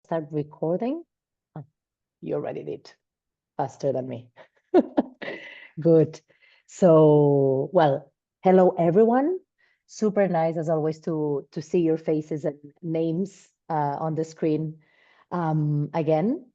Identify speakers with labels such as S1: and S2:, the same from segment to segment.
S1: start recording. Oh, you already did, faster than me. Good. So, well, hello everyone. Super nice as always to see your faces and names on the screen again.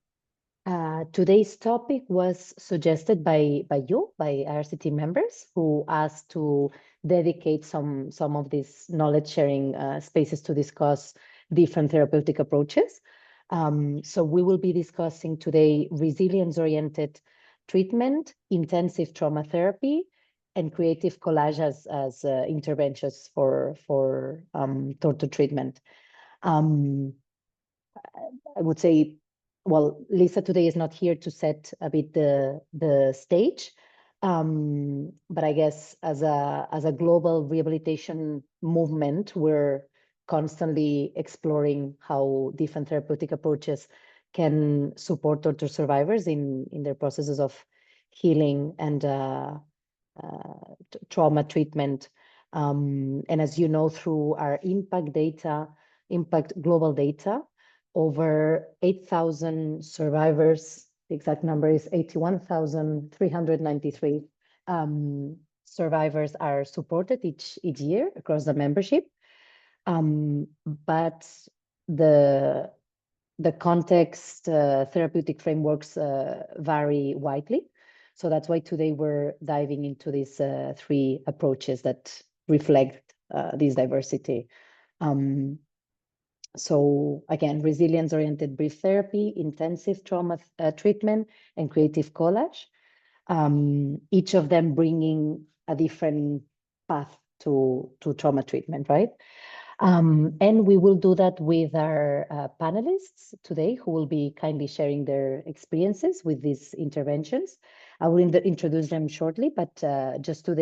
S1: Today's topic was suggested by IRCT members who asked to dedicate some of these knowledge sharing spaces to discuss different therapeutic approaches. So we will be discussing today resilience-oriented treatment, intensive trauma therapy, and creative collage as interventions for torture treatment. I would say, well, Lisa today is not here to set a bit the stage, but I guess as a global rehabilitation movement, we're constantly exploring how different therapeutic approaches can support torture survivors in their processes of healing and trauma treatment. And as you know, through our impact global data, over 8,000 survivors, the exact number is 81,393 survivors are supported each year across the membership. But the context, therapeutic frameworks vary widely. So that's why today we're diving into these three approaches that reflect this diversity. So again, resilience-oriented brief therapy, intensive trauma treatment, and creative collage. Each of them bringing a different path to trauma treatment, right? And we will do that with our panelists today, who will be kindly sharing their experiences with these interventions. I will introduce them shortly, but just to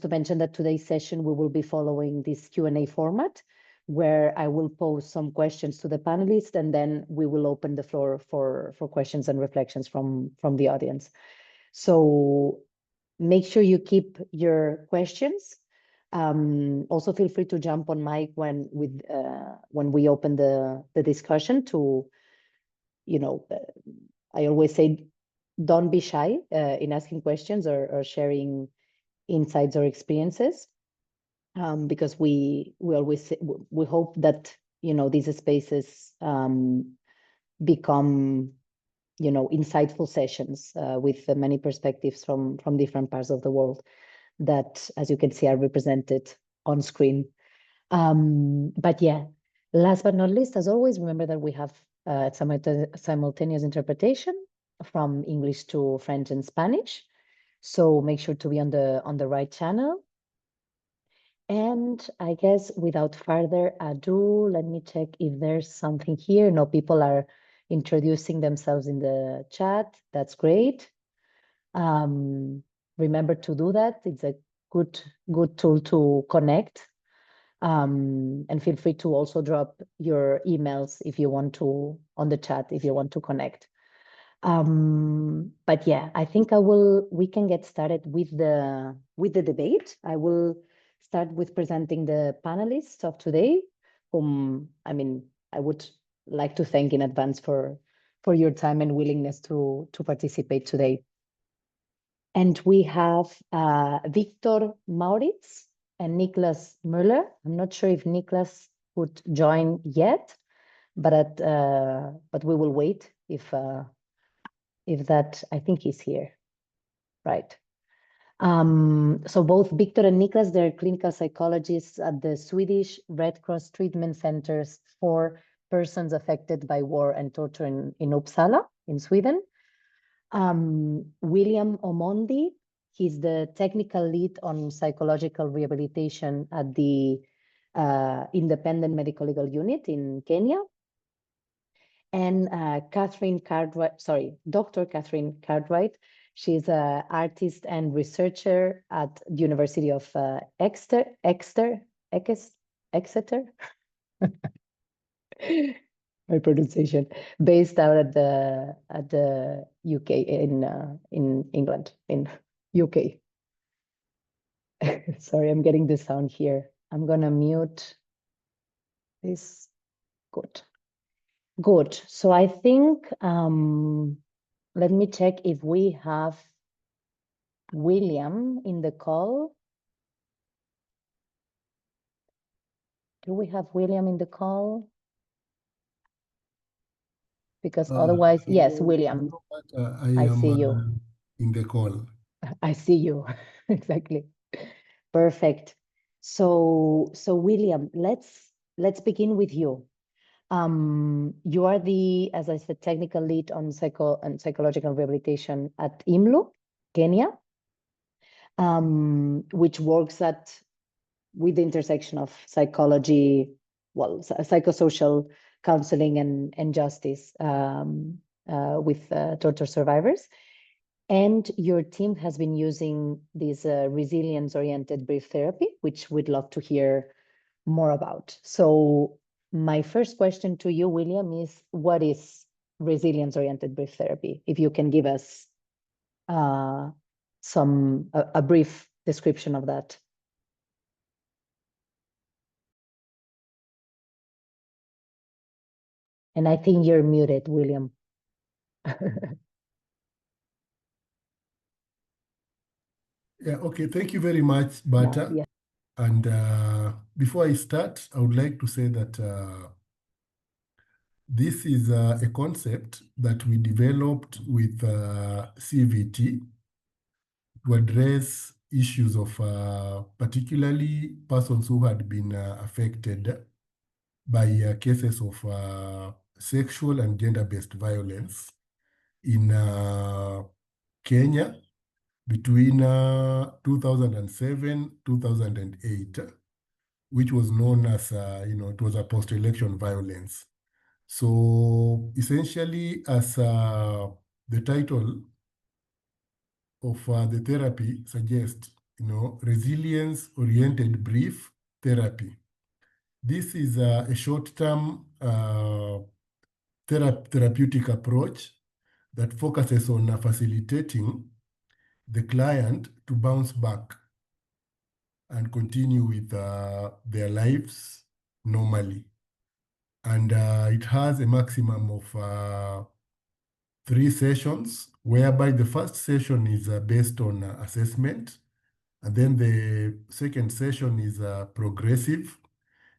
S1: mention that today's session, we will be following this Q&A format, where I will pose some questions to the panelists, and then we will open the floor for questions and reflections from the audience. So make sure you keep your questions. Also feel free to jump on mic when we open the discussion to, I always say, don't be shy in asking questions or sharing insights or experiences. Because we hope that these spaces become insightful sessions with many perspectives from different parts of the world that, as you can see, are represented on screen. But yeah, last but not least, as always, remember that we have simultaneous interpretation from English to French and Spanish. So make sure to be on the right channel. And I guess without further ado, let me check if there's something here. No, people are introducing themselves in the chat. That's great. Remember to do that. It's a good tool to connect. And feel free to also drop your emails if you want to on the chat, if you want to connect. But yeah, I think we can get started with the debate. I will start with presenting the panelists of today, whom, I would like to thank in advance for your time and willingness to participate today. And we have Viktor Mauritz and Niklas Möller. I'm not sure if Niklas would join yet, but we will wait if that, I think he's here, right? So both Viktor and Niklas, they're clinical psychologists at the Swedish Red Cross treatment centers for persons affected by war and torture in Uppsala, in Sweden. William Omondi, he's the technical lead on psychological rehabilitation at the Independent Medical Legal Unit in Kenya. And Dr. Catherine Cartwright. She's an artist and researcher at the University of Exeter. My pronunciation, based out at the UK in England, in UK. Sorry, I'm getting the sound here. I'm gonna mute this. Good. Good. So I think, let me check if we have William in the call. Do we have William in the call? Because otherwise, yes, William, I see you.
S2: In the call.
S1: I see you. Exactly. Perfect. So William, let's begin with you. You are the, as I said, technical lead on psychological rehabilitation at IMLU, Kenya, which works with the intersection of psychology, well, psychosocial counseling and justice with torture survivors. And your team has been using this resilience-oriented brief therapy, which we'd love to hear more about. So my first question to you, William, is what is resilience-oriented brief therapy? If you can give us a brief description of that. And I think you're muted, William.
S2: Yeah, okay, thank you very much, Bata.
S1: Yeah.
S2: And before I start, I would like to say that this is a concept that we developed with CVT to address issues of particularly persons who had been affected by cases of sexual and gender-based violence in Kenya between 2007, 2008, which was known as, it was a post-election violence. So essentially, as the title of the therapy suggests, resilience-oriented brief therapy. This is a short-term therapeutic approach that focuses on facilitating the client to bounce back and continue with their lives normally. And it has a maximum of 3 sessions, whereby the first session is based on assessment, and then the second session is progressive,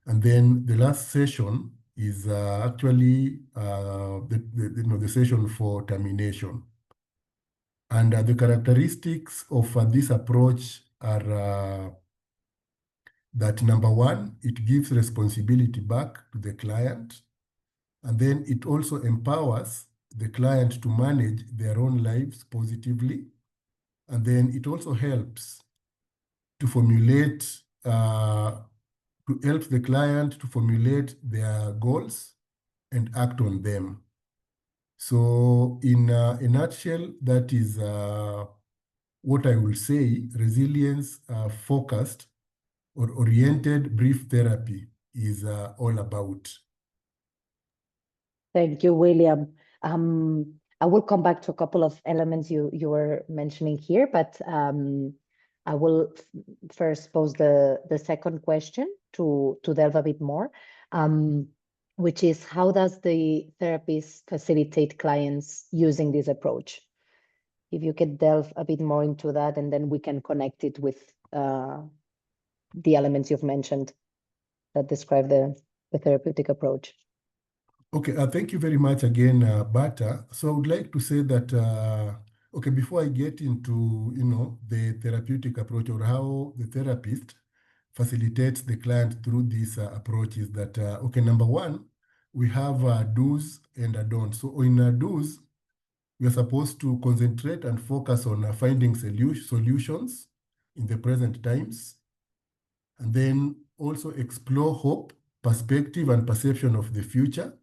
S2: and then the last session is actually the session for termination. And the characteristics of this approach are that number one, it gives responsibility back to the client. And then it also empowers the client to manage their own lives positively. And then it also helps to formulate, to help the client to formulate their goals and act on them. So in a nutshell, that is what I will say, resilience focused or oriented brief therapy is all about.
S1: Thank you, William. I will come back to a couple of elements you were mentioning here, but I will first pose the second question to delve a bit more, which is how does the therapist facilitate clients using this approach? If you could delve a bit more into that, and then we can connect it with the elements you've mentioned that describe the therapeutic approach.
S2: Okay, thank you very much again, Bata. So I would like to say that, okay, before I get into, the therapeutic approach or how the therapist facilitates the client through these approaches that, okay, number one, we have do's and don'ts. So in do's, we are supposed to concentrate and focus on finding solutions in the present times, and then also explore hope, perspective, and perception of the future,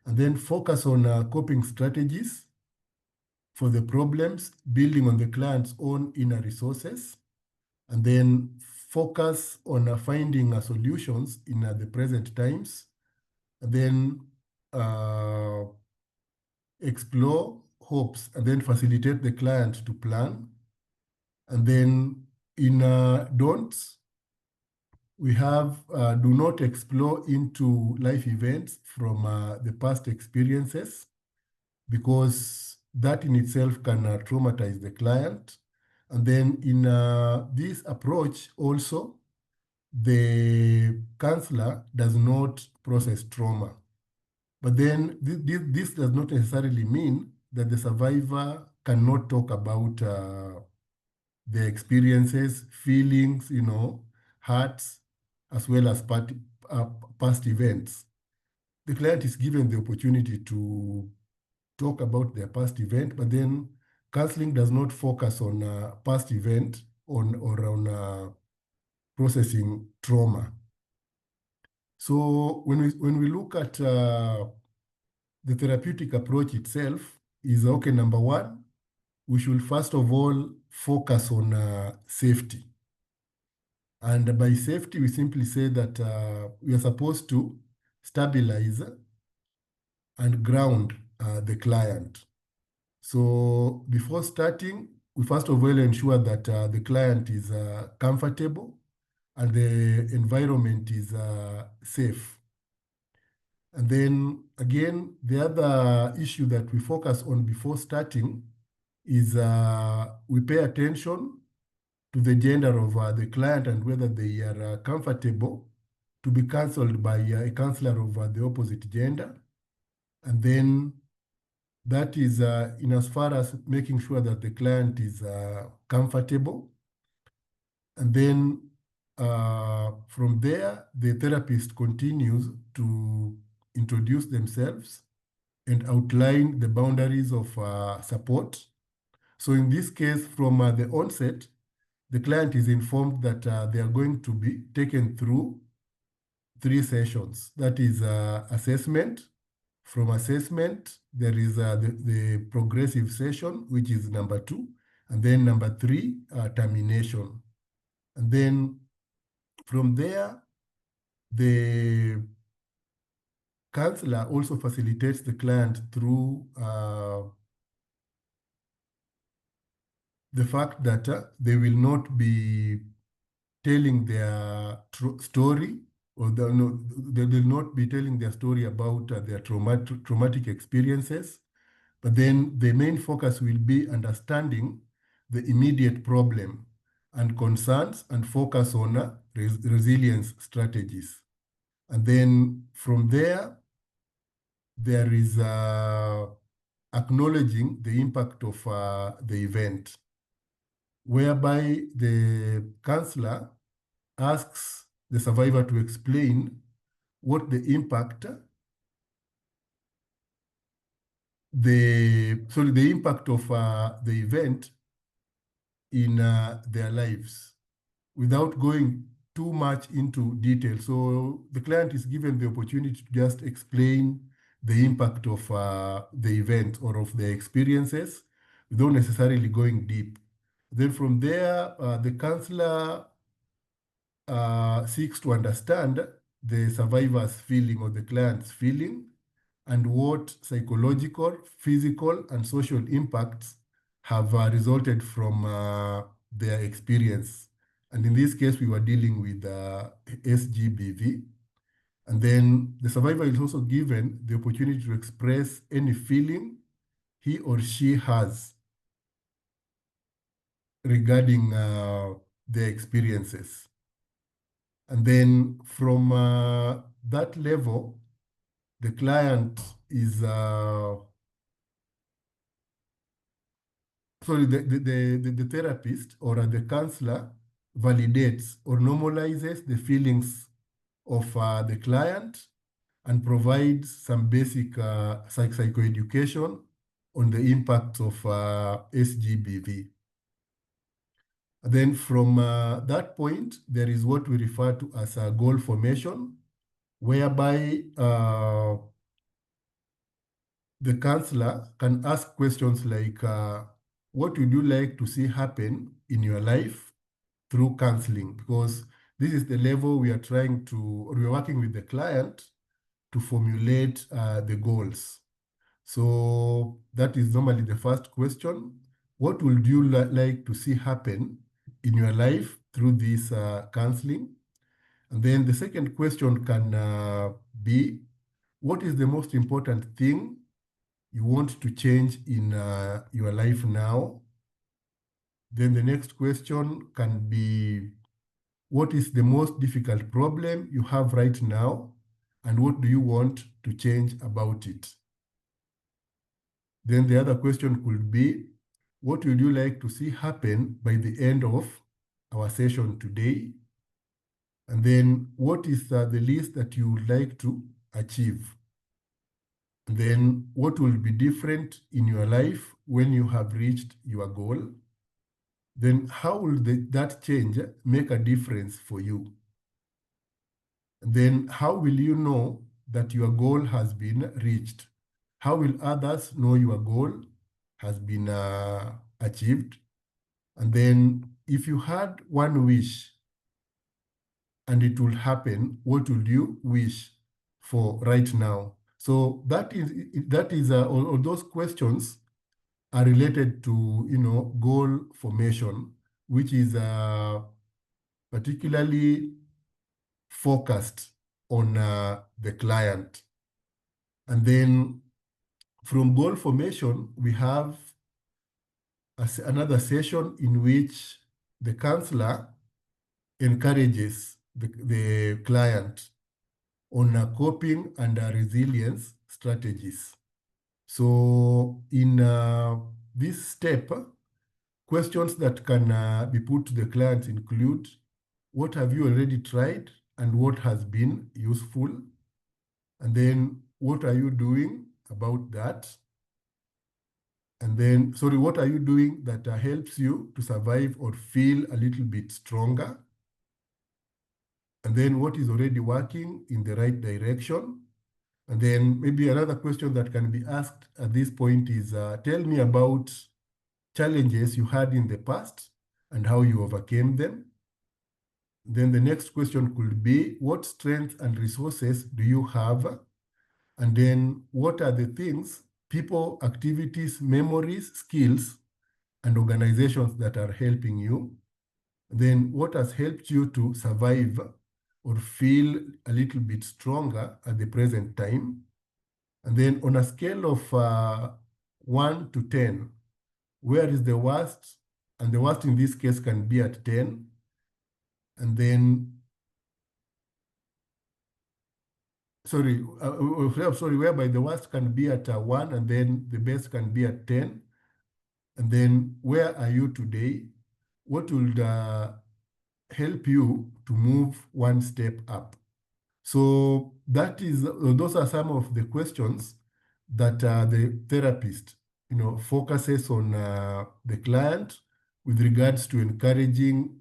S2: and then focus on coping strategies for the problems, building on the client's own inner resources, and then focus on finding solutions in the present times, and then explore hopes, and then facilitate the client to plan. And then in don'ts, We have do not explore into life events from the past experiences, because that in itself can traumatize the client. And then in this approach also, the counselor does not process trauma. But then this does not necessarily mean that the survivor cannot talk about their experiences, feelings, hurts, as well as past events. The client is given the opportunity to talk about their past event, but then counseling does not focus on past event or on processing trauma. So when we look at the therapeutic approach itself, is okay. Number one, we should first of all focus on safety. And by safety, we simply say that we are supposed to stabilize and ground the client. So before starting, we first of all ensure that the client is comfortable and the environment is safe. And then again, the other issue that we focus on before starting is we pay attention to the gender of the client and whether they are comfortable to be counseled by a counselor of the opposite gender. And then that is in as far as making sure that the client is comfortable. And then from there, the therapist continues to introduce themselves and outline the boundaries of support. So in this case, from the onset, the client is informed that they are going to be taken through 3 sessions. That is assessment. From assessment, there is the progressive session, which is number 2. And then number 3, termination. And then from there, the counselor also facilitates the client through the fact that they will not be telling their story, or they will not be telling their story about their traumatic experiences. But then the main focus will be understanding the immediate problem and concerns and focus on resilience strategies. And then from there, there is acknowledging the impact of the event, whereby the counselor asks the survivor to explain what the impact the impact of the event in their lives, without going too much into detail. So the client is given the opportunity to just explain the impact of the event or of their experiences without necessarily going deep. Then from there, the counselor seeks to understand the survivor's feeling or the client's feeling and what psychological, physical, and social impacts have resulted from their experience. And in this case, we were dealing with SGBV. And then the survivor is also given the opportunity to express any feeling he or she has regarding their experiences. And then from that level, the client is, the therapist or the counselor validates or normalizes the feelings of the client and provides some basic psychoeducation on the impact of SGBV. Then from that point, there is what we refer to as a goal formation, whereby the counselor can ask questions like, what would you like to see happen in your life through counseling? Because this is the level we are trying to, or we are working with the client to formulate the goals. So that is normally the first question. What would you like to see happen in your life through this counseling? And then the second question can be, what is the most important thing you want to change in your life now? Then the next question can be, what is the most difficult problem you have right now, and what do you want to change about it? Then the other question could be, what would you like to see happen by the end of our session today? And then what is the least that you would like to achieve? And then what will be different in your life when you have reached your goal? Then how will that change make a difference for you? And then how will you know that your goal has been reached? How will others know your goal has been achieved? And then if you had one wish and it will happen, what would you wish for right now? So that is all those questions are related to goal formation, which is particularly focused on the client. And then from goal formation, we have another session in which the counselor encourages the client on coping and resilience strategies. So in this step, questions that can be put to the client include, what have you already tried and what has been useful? And then what are you doing about that? And then, sorry, what are you doing that helps you to survive or feel a little bit stronger? And then what is already working in the right direction? And then maybe another question that can be asked at this point is, tell me about challenges you had in the past and how you overcame them. Then the next question could be, what strengths and resources do you have? And then what are the things, people, activities, memories, skills, and organizations that are helping you? Then what has helped you to survive or feel a little bit stronger at the present time? And then on a scale of 1 to 10, where is the worst? And the worst in this case can be at 10. And then, sorry, whereby the worst can be at 1 and then the best can be at 10. And then where are you today? What would help you to move one step up? So those are some of the questions that the therapist, focuses on the client with regards to encouraging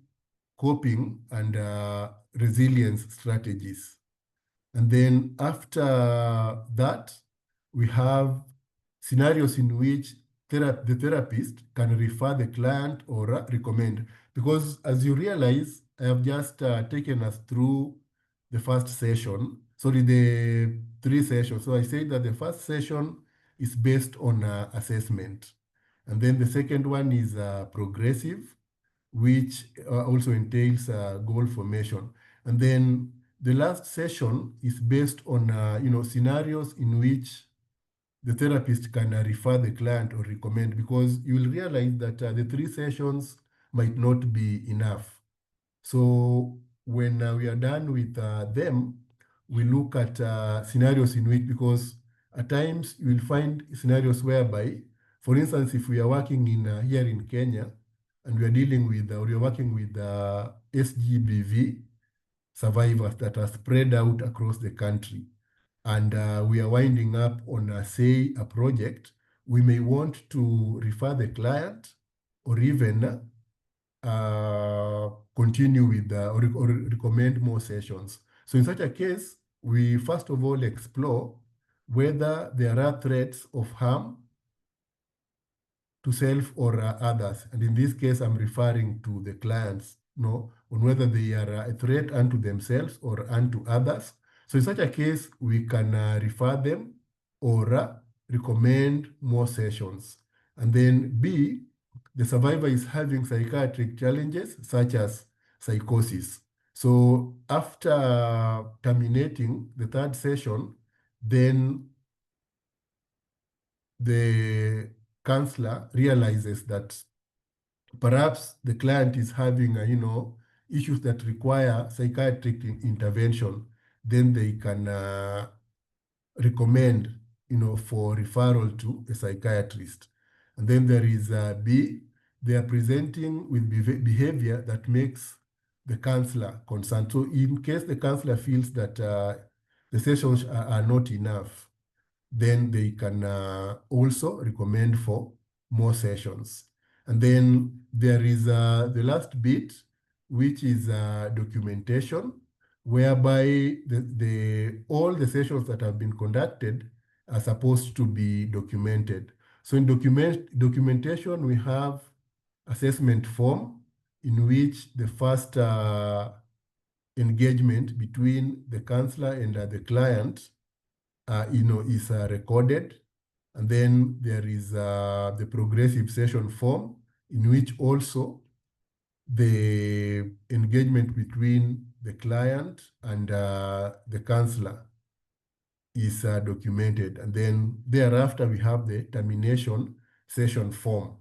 S2: coping and resilience strategies. And then after that, we have scenarios in which the therapist can refer the client or recommend. Because as you realize, I have just taken us through the first session, the 3 sessions. So I say that the first session is based on assessment. And then the second one is progressive, which also entails goal formation. And then the last session is based on scenarios in which the therapist can refer the client or recommend, because you will realize that the 3 sessions might not be enough. So when we are done with them, we look at scenarios in which, because at times you will find scenarios whereby, for instance, if we are working in here in Kenya and we are dealing with, or we are working with SGBV survivors that are spread out across the country, and we are winding up on, say, a project, we may want to refer the client or even continue with or recommend more sessions. So in such a case, we first of all explore whether there are threats of harm to self or others. And in this case, I'm referring to the clients, on whether they are a threat unto themselves or unto others. So in such a case, we can refer them or recommend more sessions. And then B, the survivor is having psychiatric challenges such as psychosis. So after terminating the third session, then the counselor realizes that perhaps the client is having, issues that require psychiatric intervention. Then they can recommend, for referral to a psychiatrist. And then there is B, they are presenting with behavior that makes the counselor concerned. So in case the counselor feels that the sessions are not enough, then they can also recommend for more sessions. And then there is the last bit, which is documentation, whereby all the sessions that have been conducted are supposed to be documented. So in documentation, we have assessment form in which the first engagement between the counselor and the client is recorded. And then there is the progressive session form in which also the engagement between the client and the counselor is documented. And then thereafter, we have the termination session form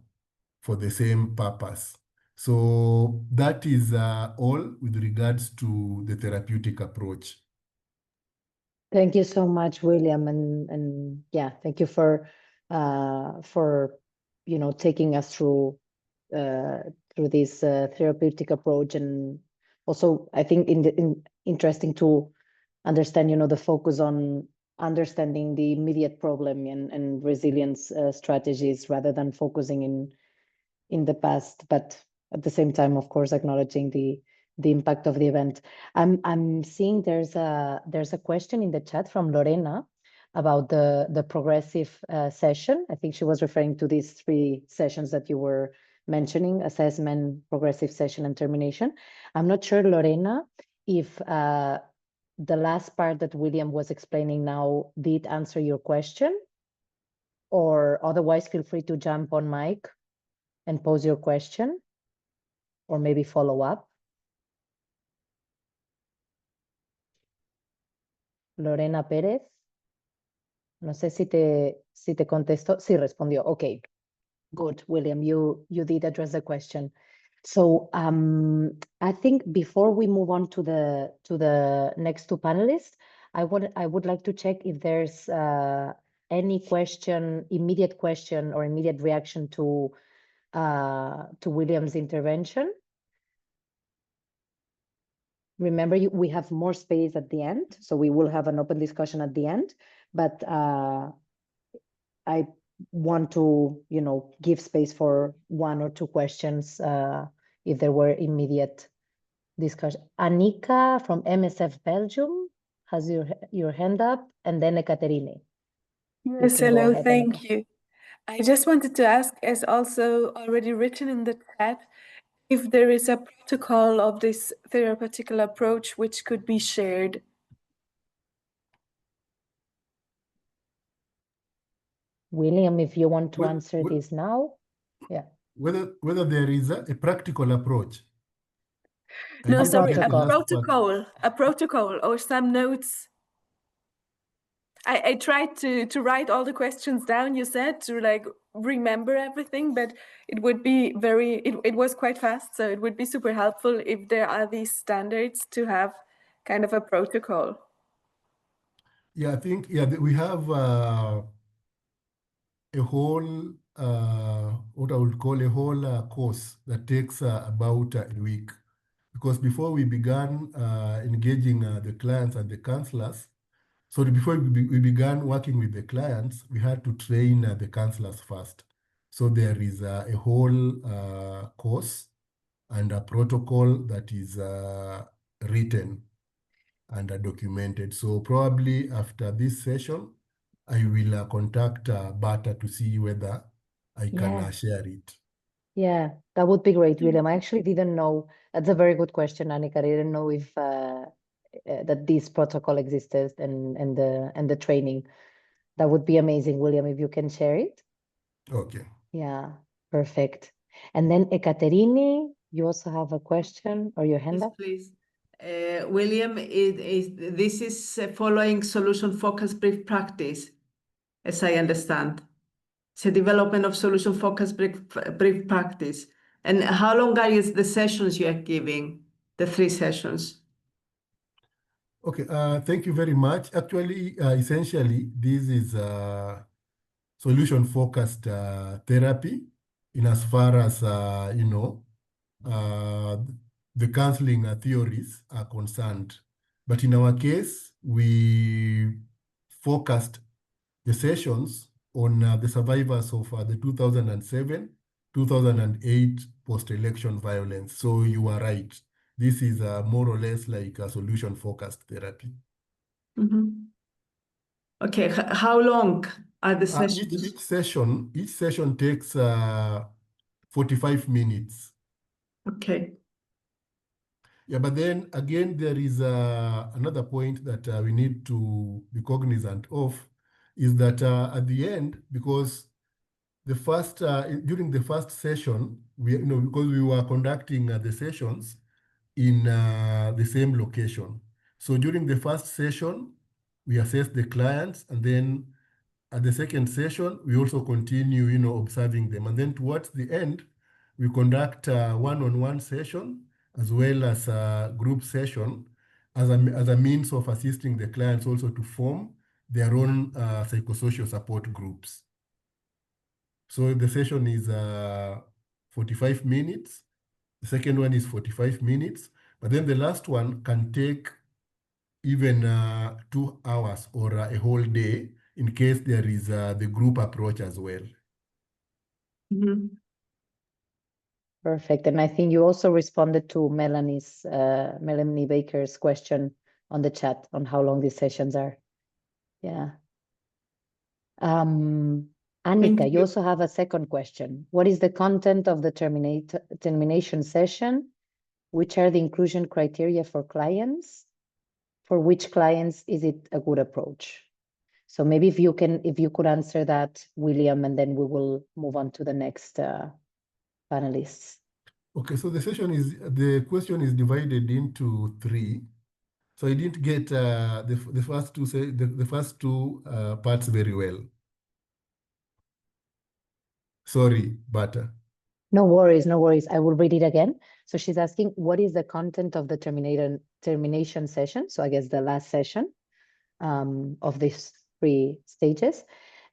S2: for the same purpose. So that is all with regards to the therapeutic approach.
S1: Thank you so much, William, and yeah, thank you for taking us through this therapeutic approach, and also I think interesting to understand, the focus on understanding the immediate problem and resilience strategies rather than focusing in the past, but at the same time, of course, acknowledging the impact of the event. I'm seeing there's a question in the chat from Lorena about the progressive session. I think she was referring to these 3 sessions that you were mentioning: assessment, progressive session, and termination. I'm not sure, Lorena, if the last part that William was explaining now did answer your question, or otherwise feel free to jump on mic and pose your question, or maybe follow up. Lorena Pérez. No sé si te contestó. Sí, respondió. Okay, good, William. You did address the question. So I think before we move on to the next 2 panelists, I would like to check if there's any immediate question or immediate reaction to William's intervention. Remember, we have more space at the end, so we will have an open discussion at the end, but I want to, give space for 1 or 2 questions if there were immediate discussion. Annika from MSF Belgium has your hand up, and then Ekaterine.
S3: Yes, hello, thank you. I just wanted to ask, as also already written in the chat, if there is a protocol of this therapeutical approach which could be shared.
S1: William, if you want to answer this now. Yeah.
S2: Whether there is a practical approach.
S3: No, sorry, a protocol or some notes. I tried to write all the questions down, you said, to like remember everything, but it would be it was quite fast, so it would be super helpful if there are these standards to have kind of a protocol.
S2: Yeah, I think, we have a whole, what I would call a whole course that takes about a week. Because before we began engaging the clients and the counselors, so before we began working with the clients, we had to train the counselors first. So there is a whole course and a protocol that is written and documented. So probably after this session, I will contact Bata to see whether I can share it.
S1: Yeah, that would be great, William. I actually didn't know. That's a very good question, Annika. I didn't know if that this protocol existed and the training. That would be amazing, William, if you can share it.
S2: Okay.
S1: Yeah, perfect. And then Ekaterine, you also have a question or your hand up?
S4: Yes, please. William, this is following solution-focused brief practice, as I understand. It's a development of solution-focused brief practice. And how long are the sessions you are giving, the 3 sessions?
S2: Okay, thank you very much. Actually, essentially, this is solution-focused therapy in as far as, the counseling theories are concerned. But in our case, we focused the sessions on the survivors of the 2007, 2008 post-election violence. So you are right. This is more or less like a solution-focused therapy.
S4: Mm-hmm. Okay, how long are the sessions?
S2: Each session takes 45 minutes.
S4: Okay.
S2: Yeah, but then again, there is another point that we need to be cognizant of, is that at the end, because the first during the first session, because we were conducting the sessions in the same location. So during the first session, we assess the clients, and then at the second session, we also continue, observing them. And then towards the end, we conduct a one-on-one session as well as a group session as a means of assisting the clients also to form their own psychosocial support groups. So the session is 45 minutes. The second one is 45 minutes. But then the last one can take even 2 hours or a whole day in case there is the group approach as well.
S4: Mm-hmm.
S1: Perfect. And I think you also responded to Melanie Baker's question on the chat on how long these sessions are. Yeah. Annika, you also have a second question. What is the content of the termination session? Which are the inclusion criteria for clients? For which clients is it a good approach? So maybe if you could answer that, William, and then we will move on to the next panelists.
S2: Okay, so the question is divided into 3. So I didn't get the first two parts very well. Sorry, Bata.
S1: No worries, no worries. I will read it again. So she's asking, what is the content of the termination session? So I guess the last session of these 3 stages.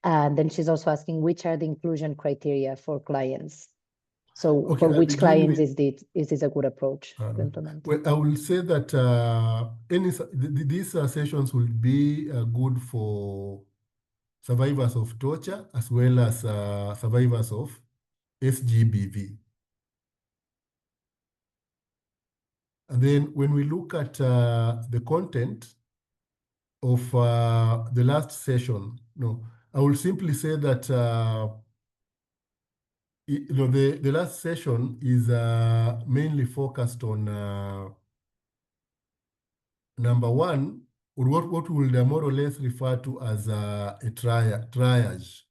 S1: And then she's also asking, which are the inclusion criteria for clients? So
S2: Okay,
S1: for which clients is this a good approach to implement?
S2: Well, I will say that these sessions will be good for survivors of torture as well as survivors of SGBV. And then when we look at the content of the last session, I will simply say that the last session is mainly focused on number 1, or what we will more or less refer to as a triage.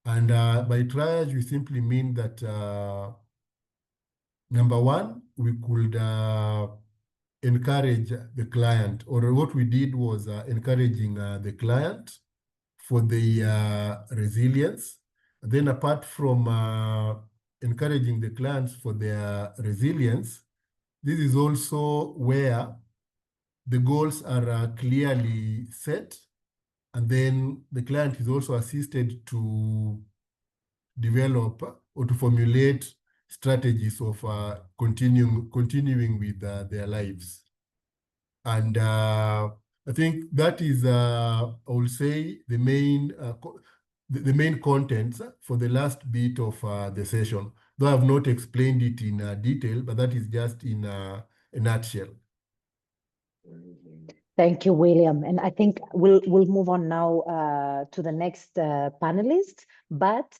S2: And by triage, we simply mean that number 1, we could encourage the client, or what we did was encouraging the client for the resilience. And then apart from encouraging the clients for their resilience, this is also where the goals are clearly set, and then the client is also assisted to develop or to formulate strategies of continuing with their lives. And I think that is, I will say, the main contents for the last bit of the session. Though I have not explained it in detail, but that is just in a nutshell.
S1: Thank you, William. And I think we'll move on now to the next panelist. But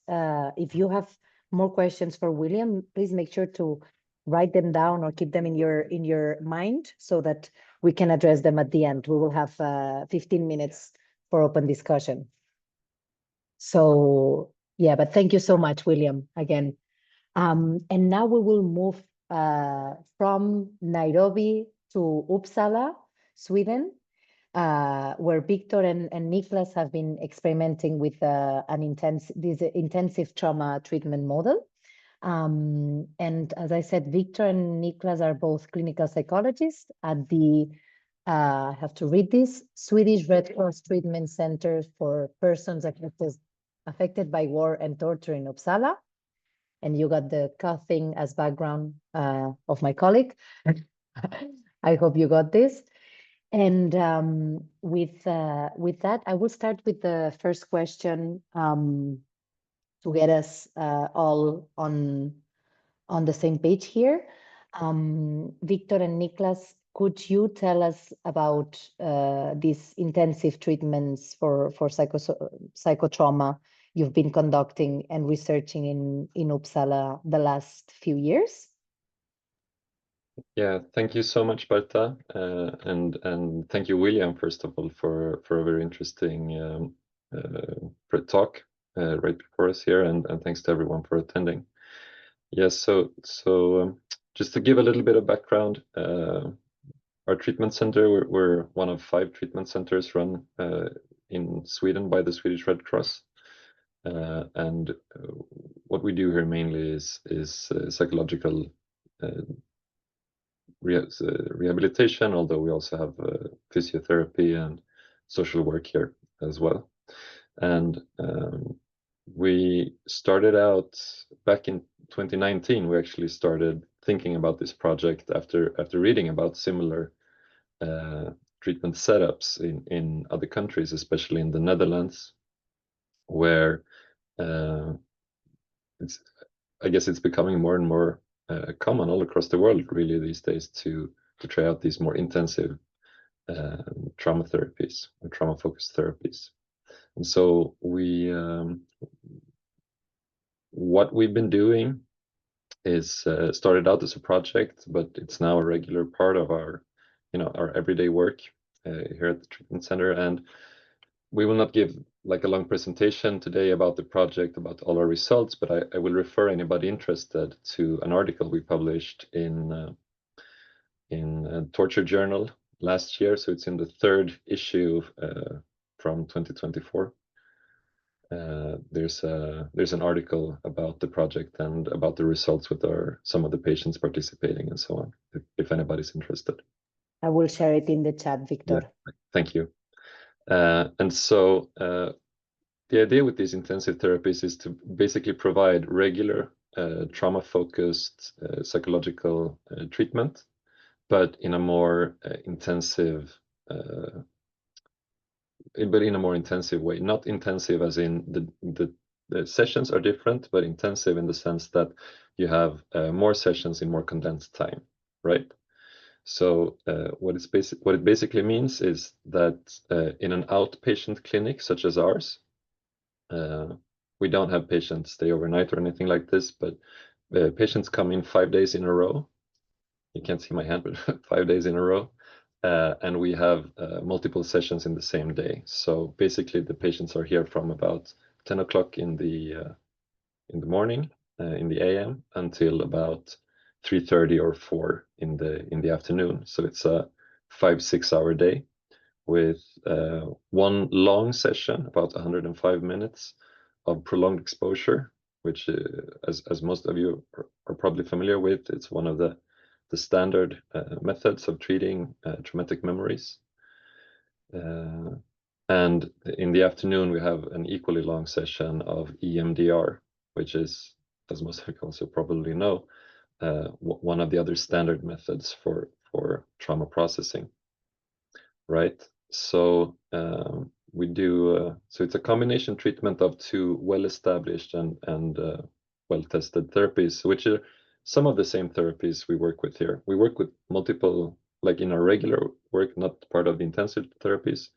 S1: if you have more questions for William, please make sure to write them down or keep them in your mind so that we can address them at the end. We will have 15 minutes for open discussion. So yeah, but thank you so much, William, again. And now we will move from Nairobi to Uppsala, Sweden, where Viktor and Niklas have been experimenting with this intensive trauma treatment model. And as I said, Viktor and Niklas are both clinical psychologists at the, I have to read this, Swedish Red Cross Treatment Center for Persons affected by War and Torture in Uppsala. And you got the coughing as background of my colleague. I hope you got this. And with that, I will start with the first question to get us all on the same page here. Viktor and Niklas, could you tell us about these intensive treatments for psychotrauma you've been conducting and researching in Uppsala the last few years?
S5: Yeah, thank you so much, Berta, and thank you, William, first of all, for a very interesting talk right before us here, and thanks to everyone for attending. Yes, so just to give a little bit of background, our treatment center, we're one of 5 treatment centers run in Sweden by the Swedish Red Cross. And what we do here mainly is psychological rehabilitation, although we also have physiotherapy and social work here as well. And we started out back in 2019. We actually started thinking about this project after reading about similar treatment setups in other countries, especially in the Netherlands, where I guess it's becoming more and more common all across the world, really, these days to try out these more intensive trauma therapies or trauma-focused therapies. And so what we've been doing is started out as a project, but it's now a regular part of our everyday work here at the treatment center. And we will not give like a long presentation today about the project, about all our results, but I will refer anybody interested to an article we published in Torture Journal last year. So it's in the 3rd issue from 2024. There's an article about the project and about the results with some of the patients participating and so on, if anybody's interested.
S1: I will share it in the chat, Viktor.
S5: Yeah, thank you. And so the idea with these intensive therapies is to basically provide regular trauma-focused psychological treatment, but in a more intensive way. Not intensive as in the sessions are different, but intensive in the sense that you have more sessions in more condensed time, right? So what it basically means is that in an outpatient clinic such as ours, we don't have patients stay overnight or anything like this, but patients come in 5 days in a row. You can't see my hand, but 5 days in a row. And we have multiple sessions in the same day. So basically the patients are here from about 10 o'clock in the morning, in the AM, until about 3:30 or 4 in the afternoon. So it's a 5-6 hour day with one long session, about 105 minutes of prolonged exposure, which as most of you are probably familiar with, it's one of the standard methods of treating traumatic memories. And in the afternoon, we have an equally long session of EMDR, which is, as most of you also probably know, one of the other standard methods for trauma processing, right? So we do, so it's a combination treatment of 2 well-established and well-tested therapies, which are some of the same therapies we work with here. We work with multiple, like in our regular work, not part of the intensive therapies.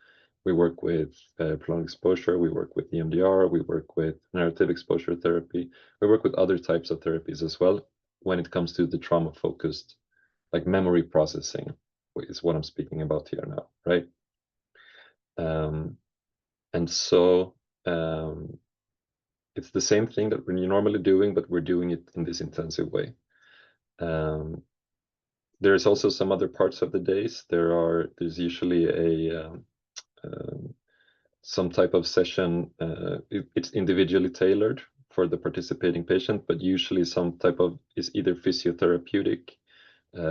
S5: We work with prolonged exposure, we work with EMDR, we work with narrative exposure therapy. We work with other types of therapies as well when it comes to the trauma-focused, like memory processing is what I'm speaking about here now, right? And so it's the same thing that we're normally doing, but we're doing it in this intensive way. There's also some other parts of the days. There's usually some type of session. It's individually tailored for the participating patient, but usually some type of is either physiotherapeutic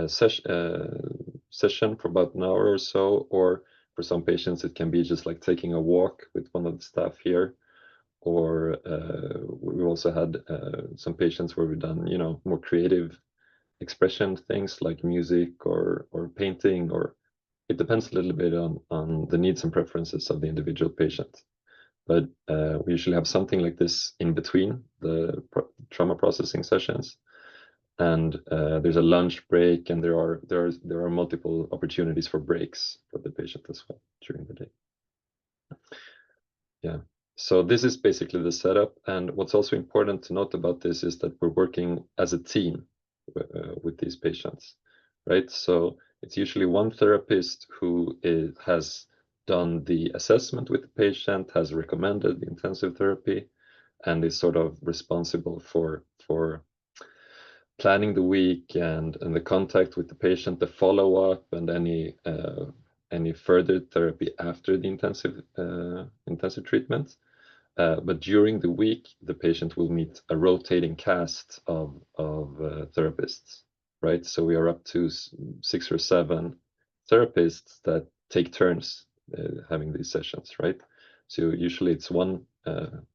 S5: session for about an hour or so, or for some patients it can be just like taking a walk with one of the staff here, or we also had some patients where we've done, you know, more creative expression things like music or painting, or it depends a little bit on the needs and preferences of the individual patient. But we usually have something like this in between the trauma processing sessions, and there's a lunch break, and there are multiple opportunities for breaks for the patient as well during the day. Yeah, so this is basically the setup, and what's also important to note about this is that we're working as a team with these patients, right? So it's usually one therapist who has done the assessment with the patient, has recommended the intensive therapy, and is sort of responsible for planning the week and the contact with the patient, the follow-up, and any further therapy after the intensive treatment. But during the week, the patient will meet a rotating cast of therapists, right? So we are up to 6 or 7 therapists that take turns having these sessions, right? So usually it's one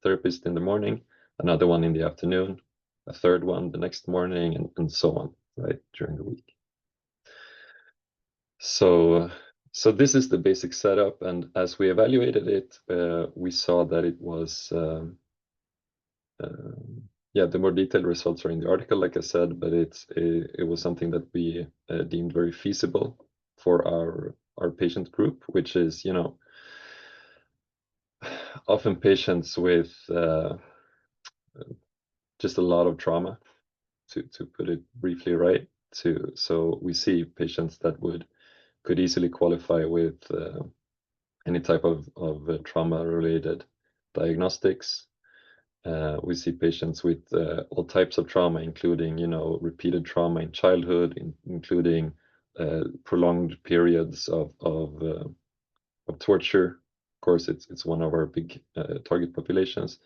S5: therapist in the morning, another one in the afternoon, a third one the next morning, and so on, right, during the week. So this is the basic setup, and as we evaluated it, we saw that it was, yeah, the more detailed results are in the article, like I said, but it was something that we deemed very feasible for our patient group, which is, you know, often patients with just a lot of trauma, to put it briefly, right? So we see patients that could easily qualify with any type of trauma-related diagnostics. We see patients with all types of trauma, including, you know, repeated trauma in childhood, including prolonged periods of torture. Of course, it's one of our big target populations.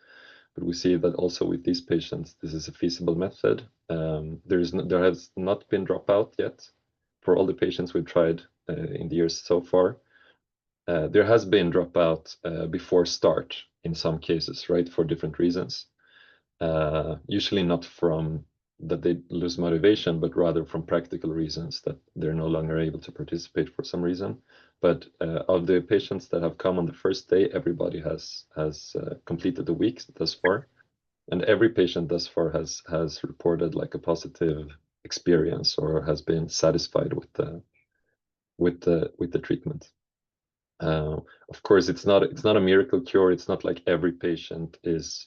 S5: But we see that also with these patients, this is a feasible method. There has not been dropout yet for all the patients we've tried in the years so far. There has been dropout before start in some cases, right, for different reasons. Usually not from that they lose motivation, but rather from practical reasons that they're no longer able to participate for some reason. But of the patients that have come on the first day, everybody has completed the weeks thus far, and every patient thus far has reported like a positive experience or has been satisfied with the treatment. Of course, it's not a miracle cure. It's not like every patient is.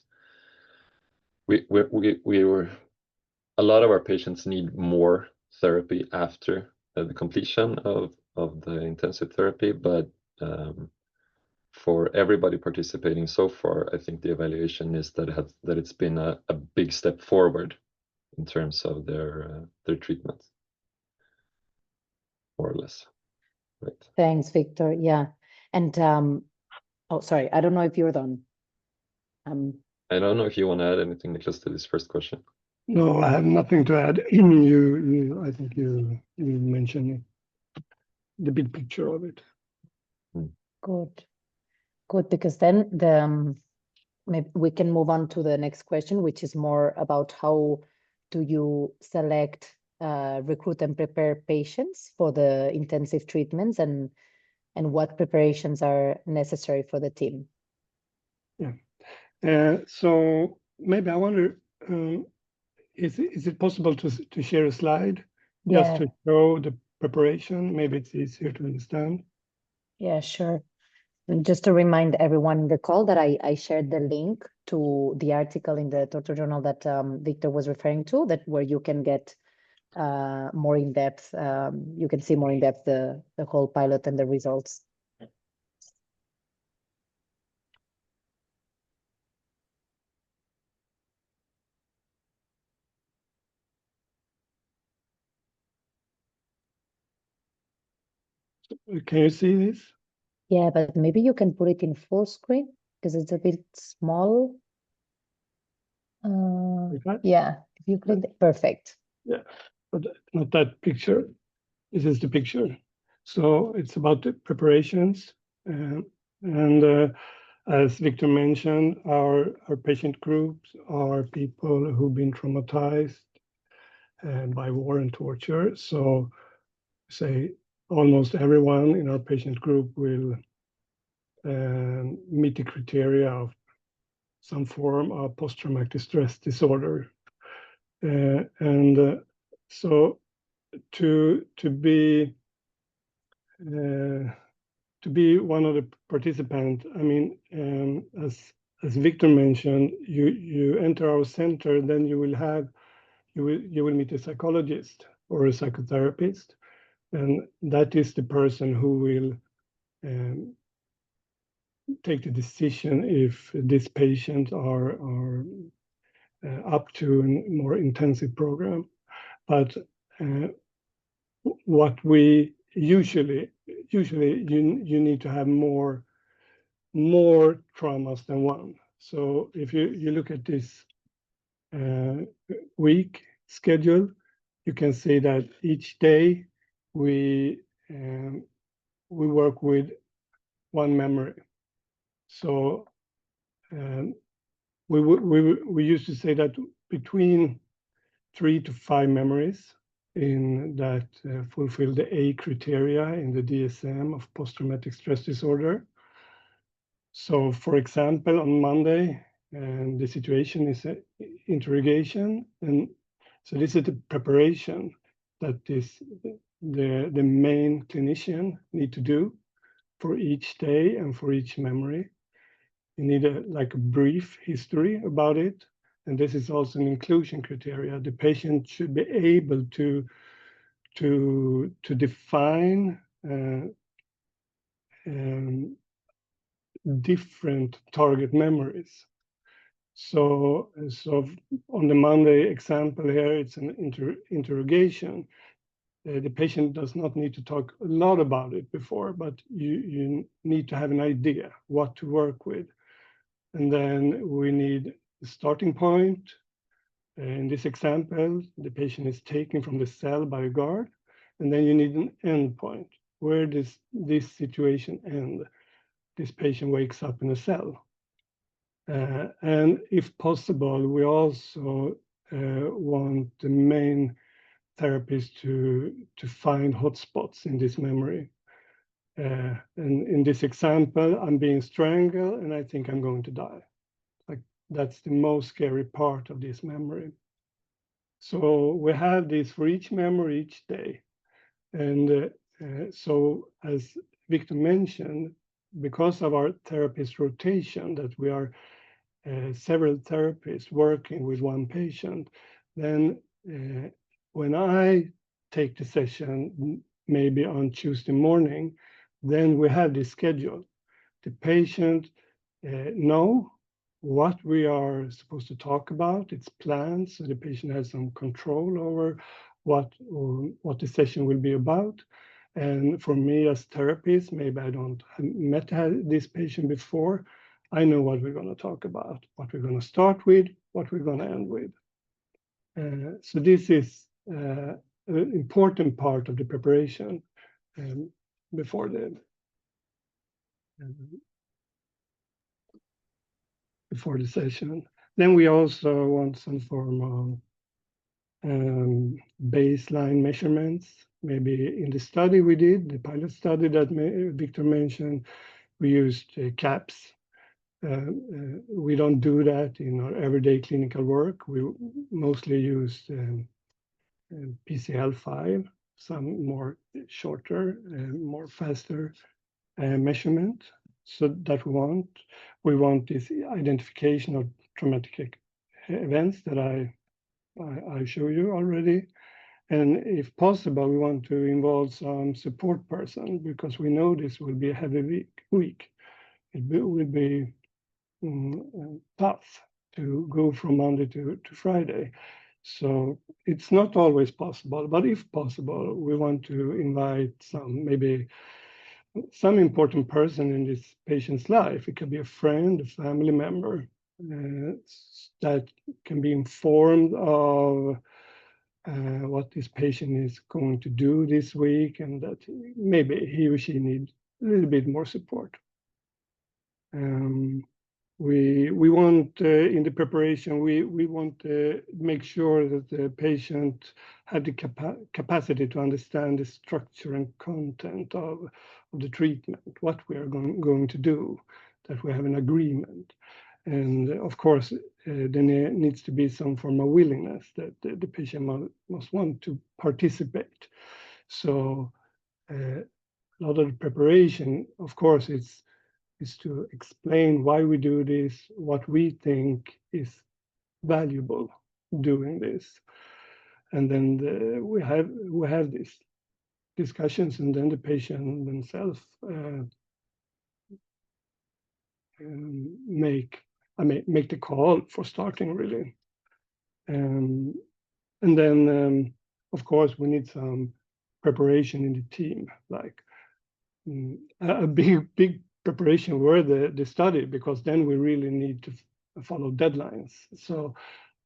S5: A lot of our patients need more therapy after the completion of the intensive therapy, but for everybody participating so far, I think the evaluation is that it's been a big step forward in terms of their treatment, more or less. Right.
S1: Thanks, Viktor. Yeah. And oh, sorry, I don't know if you're done.
S5: I don't know if you want to add anything, Niklas, to this first question.
S6: No, I have nothing to add. I think you mentioned the big picture of it.
S1: Good, because then maybe we can move on to the next question, which is more about how do you select, recruit and prepare patients for the intensive treatments, and what preparations are necessary for the team?
S6: Yeah. So maybe I wonder, is it possible to share a slide just to show the preparation? Maybe it's easier to understand.
S1: Yeah, sure. And just to remind everyone in the call that I shared the link to the article in the Torture Journal that Viktor was referring to, that where you can get more in depth. You can see more in depth the whole pilot and the results.
S6: Can you see this?
S1: Yeah, but maybe you can put it in full screen because it's a bit small.
S6: Like that?
S1: Yeah, if you click perfect.
S6: Yeah, but not that picture. This is the picture. So it's about the preparations. And as Viktor mentioned, our patient groups are people who've been traumatized by war and torture. So say almost everyone in our patient group will meet the criteria of some form of post-traumatic stress disorder. So to be one of the participants, I mean, as Viktor mentioned, you enter our center, then you will meet a psychologist or a psychotherapist, and that is the person who will take the decision if this patient are up to a more intensive program. But what we usually you need to have more traumas than one. So if you look at this week schedule, you can see that each day we work with one memory. So we used to say that between 3 to 5 memories in that fulfill the A criteria in the DSM of post-traumatic stress disorder. So for example, on Monday, the situation is an interrogation, and so this is the preparation that the main clinician need to do for each day and for each memory. You need like a brief history about it, and this is also an inclusion criteria. The patient should be able to define different target memories. So on the Monday example here, it's an interrogation. The patient does not need to talk a lot about it before, but you need to have an idea what to work with. And then we need a starting point. In this example, the patient is taken from the cell by a guard, and then you need an end point. Where does this situation end? This patient wakes up in a cell. And if possible, we also want the main therapist to find hotspots in this memory. And in this example, I'm being strangled and I think I'm going to die. Like that's the most scary part of this memory. So we have this for each memory each day. And so as Viktor mentioned, because of our therapist rotation, that we are several therapists working with one patient, then when I take the session, maybe on Tuesday morning, then we have this schedule. The patient know what we are supposed to talk about. It's planned, so the patient has some control over what the session will be about. And for me as therapist, maybe I don't met this patient before. I know what we're going to talk about, what we're going to start with, what we're going to end with. So this is an important part of the preparation before the session. Then we also want some form of baseline measurements. Maybe in the study we did, the pilot study that Viktor mentioned, we used CAPS. We don't do that in our everyday clinical work. We mostly use PCL5, some more shorter, more faster measurement. So that we want this identification of traumatic events that I show you already. And if possible, we want to involve some support person because we know this will be a heavy week. It will be tough to go from Monday to Friday. So it's not always possible, but if possible, we want to invite some maybe some important person in this patient's life. It could be a friend, a family member that can be informed of what this patient is going to do this week, and that maybe he or she needs a little bit more support. We want in the preparation, we want to make sure that the patient have the capacity to understand the structure and content of the treatment, what we are going to do, that we have an agreement. And of course, there needs to be some form of willingness that the patient must want to participate. So a lot of the preparation, of course, is to explain why we do this, what we think is valuable doing this. And then we have these discussions, and then the patient themselves make the call for starting, really. And then, of course, we need some preparation in the team, like a big preparation were the study, because then we really need to follow deadlines. So,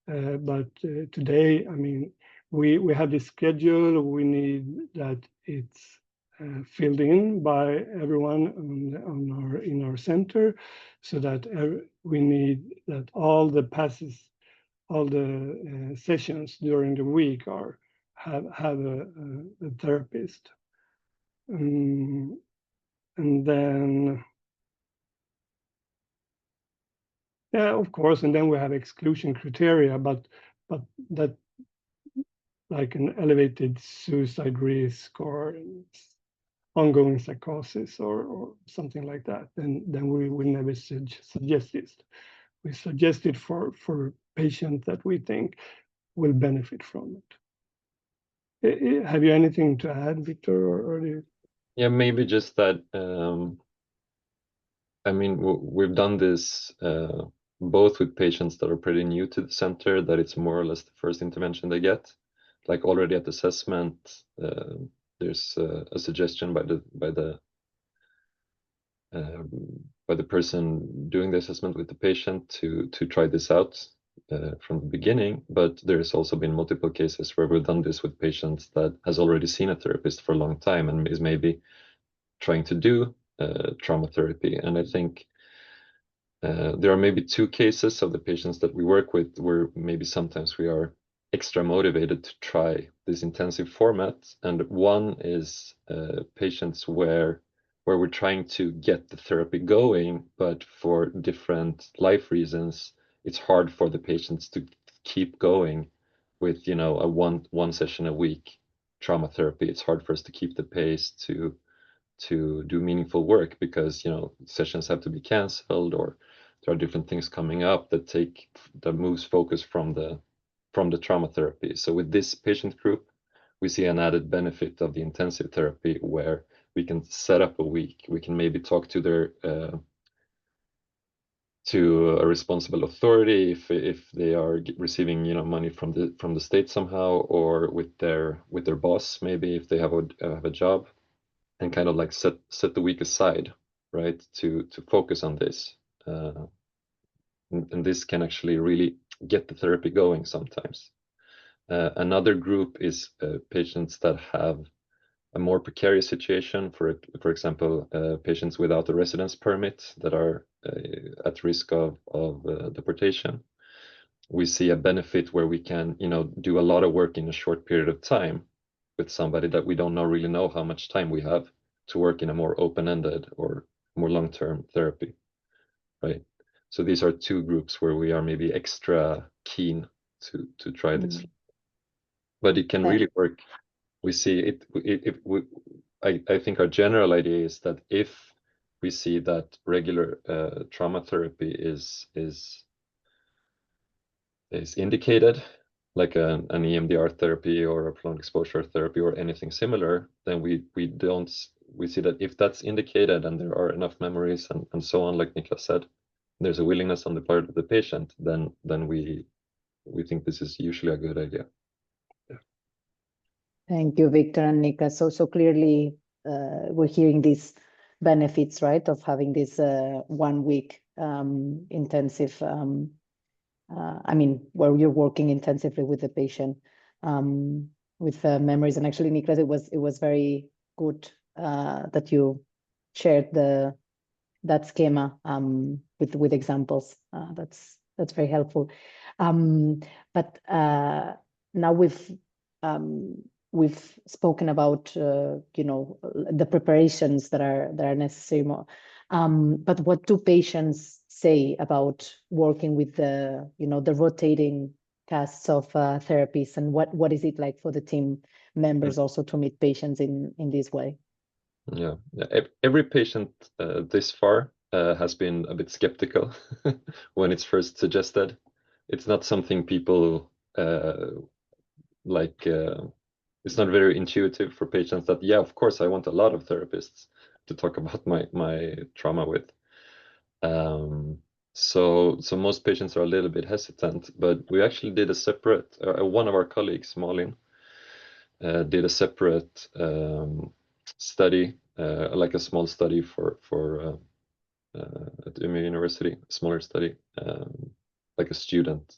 S6: but today, I mean, we have this schedule. We need that it's filled in by everyone in our center, so that we need that all the passes, all the sessions during the week have a therapist. And then, yeah, of course, and then we have exclusion criteria, but that, like an elevated suicide risk or ongoing psychosis or something like that, then we will never suggest this. We suggest it for patients that we think will benefit from it. Have you anything to add, Viktor, or you?
S5: Yeah, maybe just that. I mean, we've done this both with patients that are pretty new to the center, that it's more or less the first intervention they get. Like already at assessment, there's a suggestion by the person doing the assessment with the patient to try this out from the beginning. But there's also been multiple cases where we've done this with patients that has already seen a therapist for a long time and is maybe trying to do trauma therapy. And I think there are maybe two cases of the patients that we work with where maybe sometimes we are extra motivated to try this intensive format. And one is patients where we're trying to get the therapy going, but for different life reasons, it's hard for the patients to keep going with, you know, a one session a week trauma therapy. It's hard for us to keep the pace to do meaningful work, because, you know, sessions have to be canceled, or there are different things coming up that moves focus from the trauma therapy. So with this patient group, we see an added benefit of the intensive therapy, where we can set up a week. We can maybe talk to their to a responsible authority if they are receiving, you know, money from the state somehow, or with their boss, maybe if they have a job, and kind of like set the week aside, right, to focus on this. And this can actually really get the therapy going sometimes. Another group is patients that have a more precarious situation, for example, patients without a residence permit that are at risk of deportation. We see a benefit where we can, you know, do a lot of work in a short period of time with somebody that we don't really know how much time we have to work in a more open-ended or more long-term therapy, right? So these are two groups where we are maybe extra keen to try this, but it can really work. We see it. I think our general idea is that if we see that regular trauma therapy is indicated, like an EMDR therapy or a prolonged exposure therapy or anything similar, then we see that if that's indicated and there are enough memories and so on, like Niklas said, there's a willingness on the part of the patient, then we think this is usually a good idea. Yeah.
S1: Thank you, Viktor and Niklas. So clearly we're hearing this benefits, right, of having this 1 week intensive, I mean, where you're working intensively with the patient with memories. And actually, Niklas, it was very good that you shared that schema with examples. That's very helpful. But now we've spoken about the preparations that are necessary more. But what do patients say about working with the the rotating casts of therapies, and what is it like for the team members also to meet patients in this way?
S5: Yeah, every patient this far has been a bit skeptical when it's first suggested. It's not something people like. It's not very intuitive for patients that, yeah, of course, I want a lot of therapists to talk about my trauma with. So most patients are a little bit hesitant, but we actually did a separate. One of our colleagues, Malin, did a separate study, like a small study for at Umeå University, a smaller study, like a student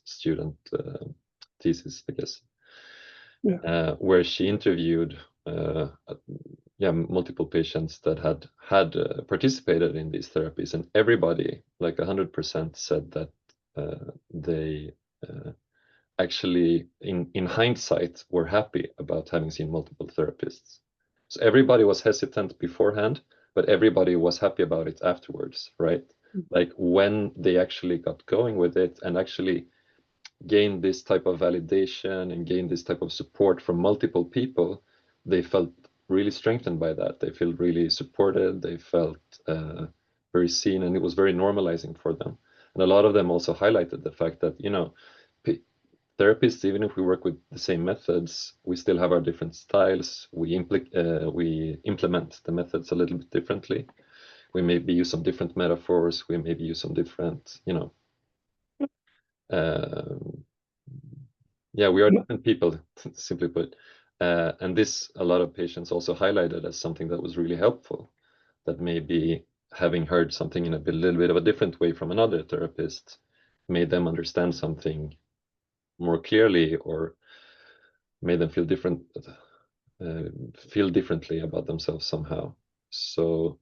S5: thesis, I guess. Yeah. Where she interviewed multiple patients that had participated in these therapies, and everybody, like 100%, said that they actually, in hindsight, were happy about having seen multiple therapists. So everybody was hesitant beforehand, but everybody was happy about it afterwards, right? Like when they actually got going with it and actually gained this type of validation and gained this type of support from multiple people, they felt really strengthened by that. They feel really supported. They felt very seen, and it was very normalizing for them. And a lot of them also highlighted the fact that, therapists, even if we work with the same methods, we still have our different styles. We implement the methods a little bit differently. We maybe use some different metaphors. We maybe use some different, we are different people, simply put. And this, a lot of patients also highlighted as something that was really helpful, that maybe having heard something in a little bit of a different way from another therapist made them understand something more clearly, or made them feel differently about themselves somehow. So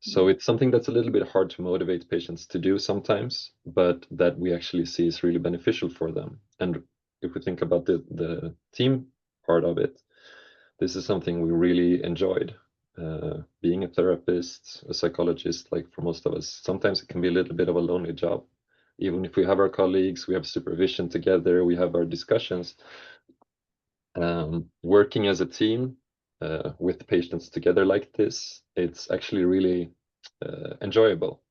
S5: it's something that's a little bit hard to motivate patients to do sometimes, but that we actually see is really beneficial for them. And if we think about the team part of it, this is something we really enjoyed. Being a therapist, a psychologist, like for most of us, sometimes it can be a little bit of a lonely job. Even if we have our colleagues, we have supervision together, we have our discussions. Working as a team with patients together like this, it's actually really enjoyable,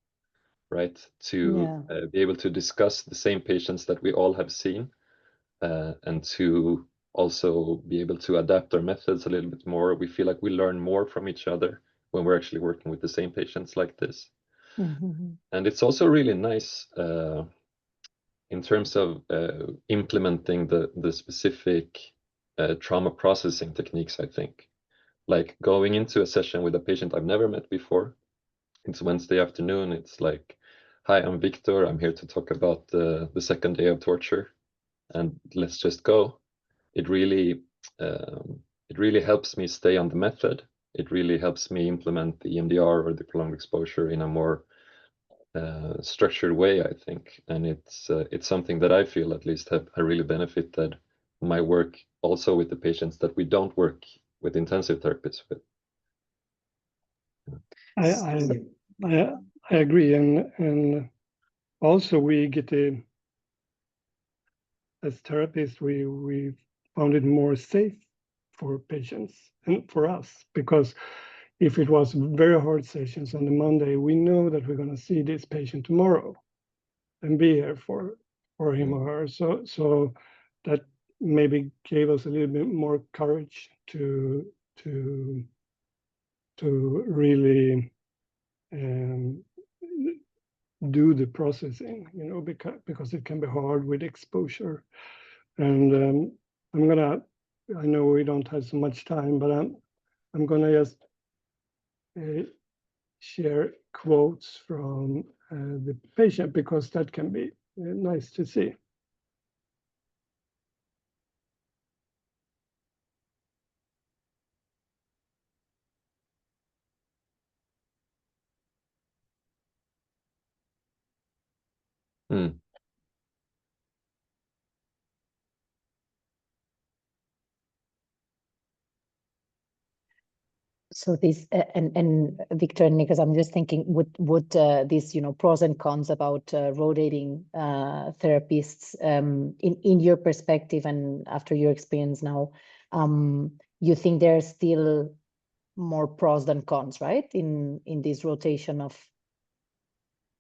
S5: right? To be able to discuss the same patients that we all have seen, and to also be able to adapt our methods a little bit more. We feel like we learn more from each other when we're actually working with the same patients like this. Mm-hmm. And it's also really nice in terms of implementing the specific trauma processing techniques, I think. Like going into a session with a patient I've never met before. It's Wednesday afternoon. It's like, hi, I'm Viktor. I'm here to talk about the second day of torture, and let's just go. It really helps me stay on the method. It really helps me implement the EMDR or the prolonged exposure in a more structured way, I think. And it's something that I feel at least have really benefited my work also with the patients that we don't work with intensive therapists with.
S6: I agree, and also we get as therapists we found it more safe for patients and for us, because if it was very hard sessions on the Monday, we know that we're going to see this patient tomorrow and be here for him or her. So that maybe gave us a little bit more courage to really do the processing, because it can be hard with exposure. And I know we don't have so much time, but I'm gonna just share quotes from the patient, because that can be nice to see.
S5: Mm.
S1: So this and Viktor and Niklas, I'm just thinking, would these, you know, pros and cons about rotating therapists, in your perspective and after your experience now, you think there's still more pros than cons, right? In this rotation of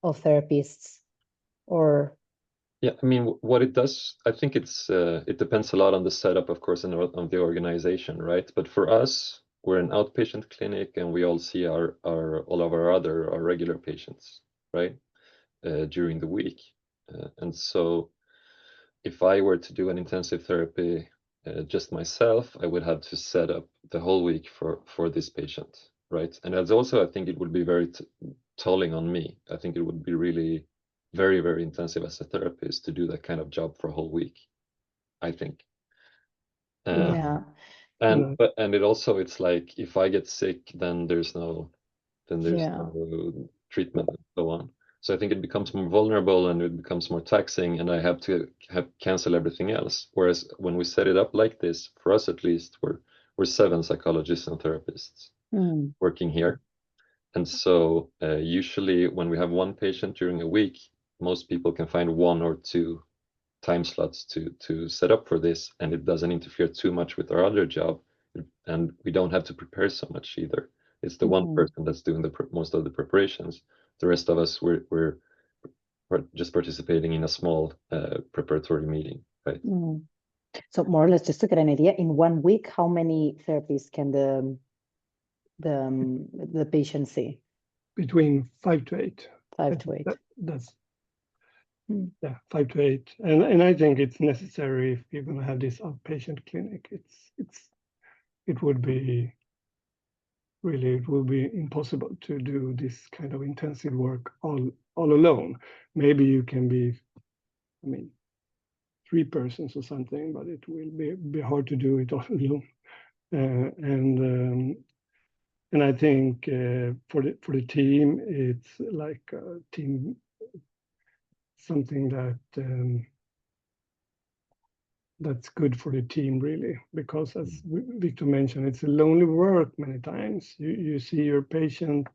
S1: therapists, or?
S5: Yeah, I mean, what it does, I think it depends a lot on the setup, of course, and on the organization, right? But for us, we're an outpatient clinic, and we all see all of our regular patients, right, during the week. And so, if I were to do an intensive therapy just myself, I would have to set up the whole week for this patient, right? And as also, I think it would be very tolling on me. I think it would be really very, very intensive as a therapist to do that kind of job for a whole week, I think.
S1: Yeah.
S5: And it also, it's like, if I get sick, then there's no treatment and so on. So I think it becomes more vulnerable and it becomes more taxing, and I have to cancel everything else. Whereas when we set it up like this, for us at least, we're 7 psychologists and therapists working here. And so usually when we have one patient during a week, most people can find 1 or 2 time slots to set up for this, and it doesn't interfere too much with our other job, and we don't have to prepare so much either. It's the one person that's doing most of the preparations. The rest of us, we're just participating in a small preparatory meeting, right?
S1: So more or less, just to get an idea, in 1 week, how many therapists can the patient see?
S6: Between 5 to 8.
S1: 5 to 8.
S6: That's yeah, 5 to 8, and I think it's necessary if you're going to have this outpatient clinic. It would be impossible to do this kind of intensive work all alone. Maybe you can be, I mean, 3 persons or something, but it will be hard to do it all alone. And I think for the team, it's like a team, something that that's good for the team, really, because as Viktor mentioned, it's a lonely work many times. You see your patient,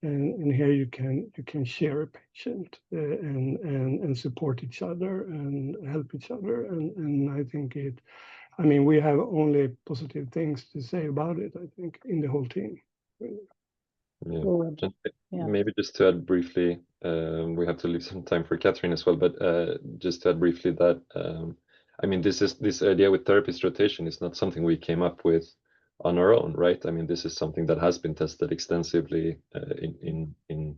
S6: and here you can share a patient and support each other and help each other, and I think I mean, we have only positive things to say about it, I think, in the whole team.
S5: Maybe just to add briefly, we have to leave some time for Catherine as well, but just to add briefly that I mean, this idea with therapist rotation is not something we came up with on our own, right? I mean, this is something that has been tested extensively in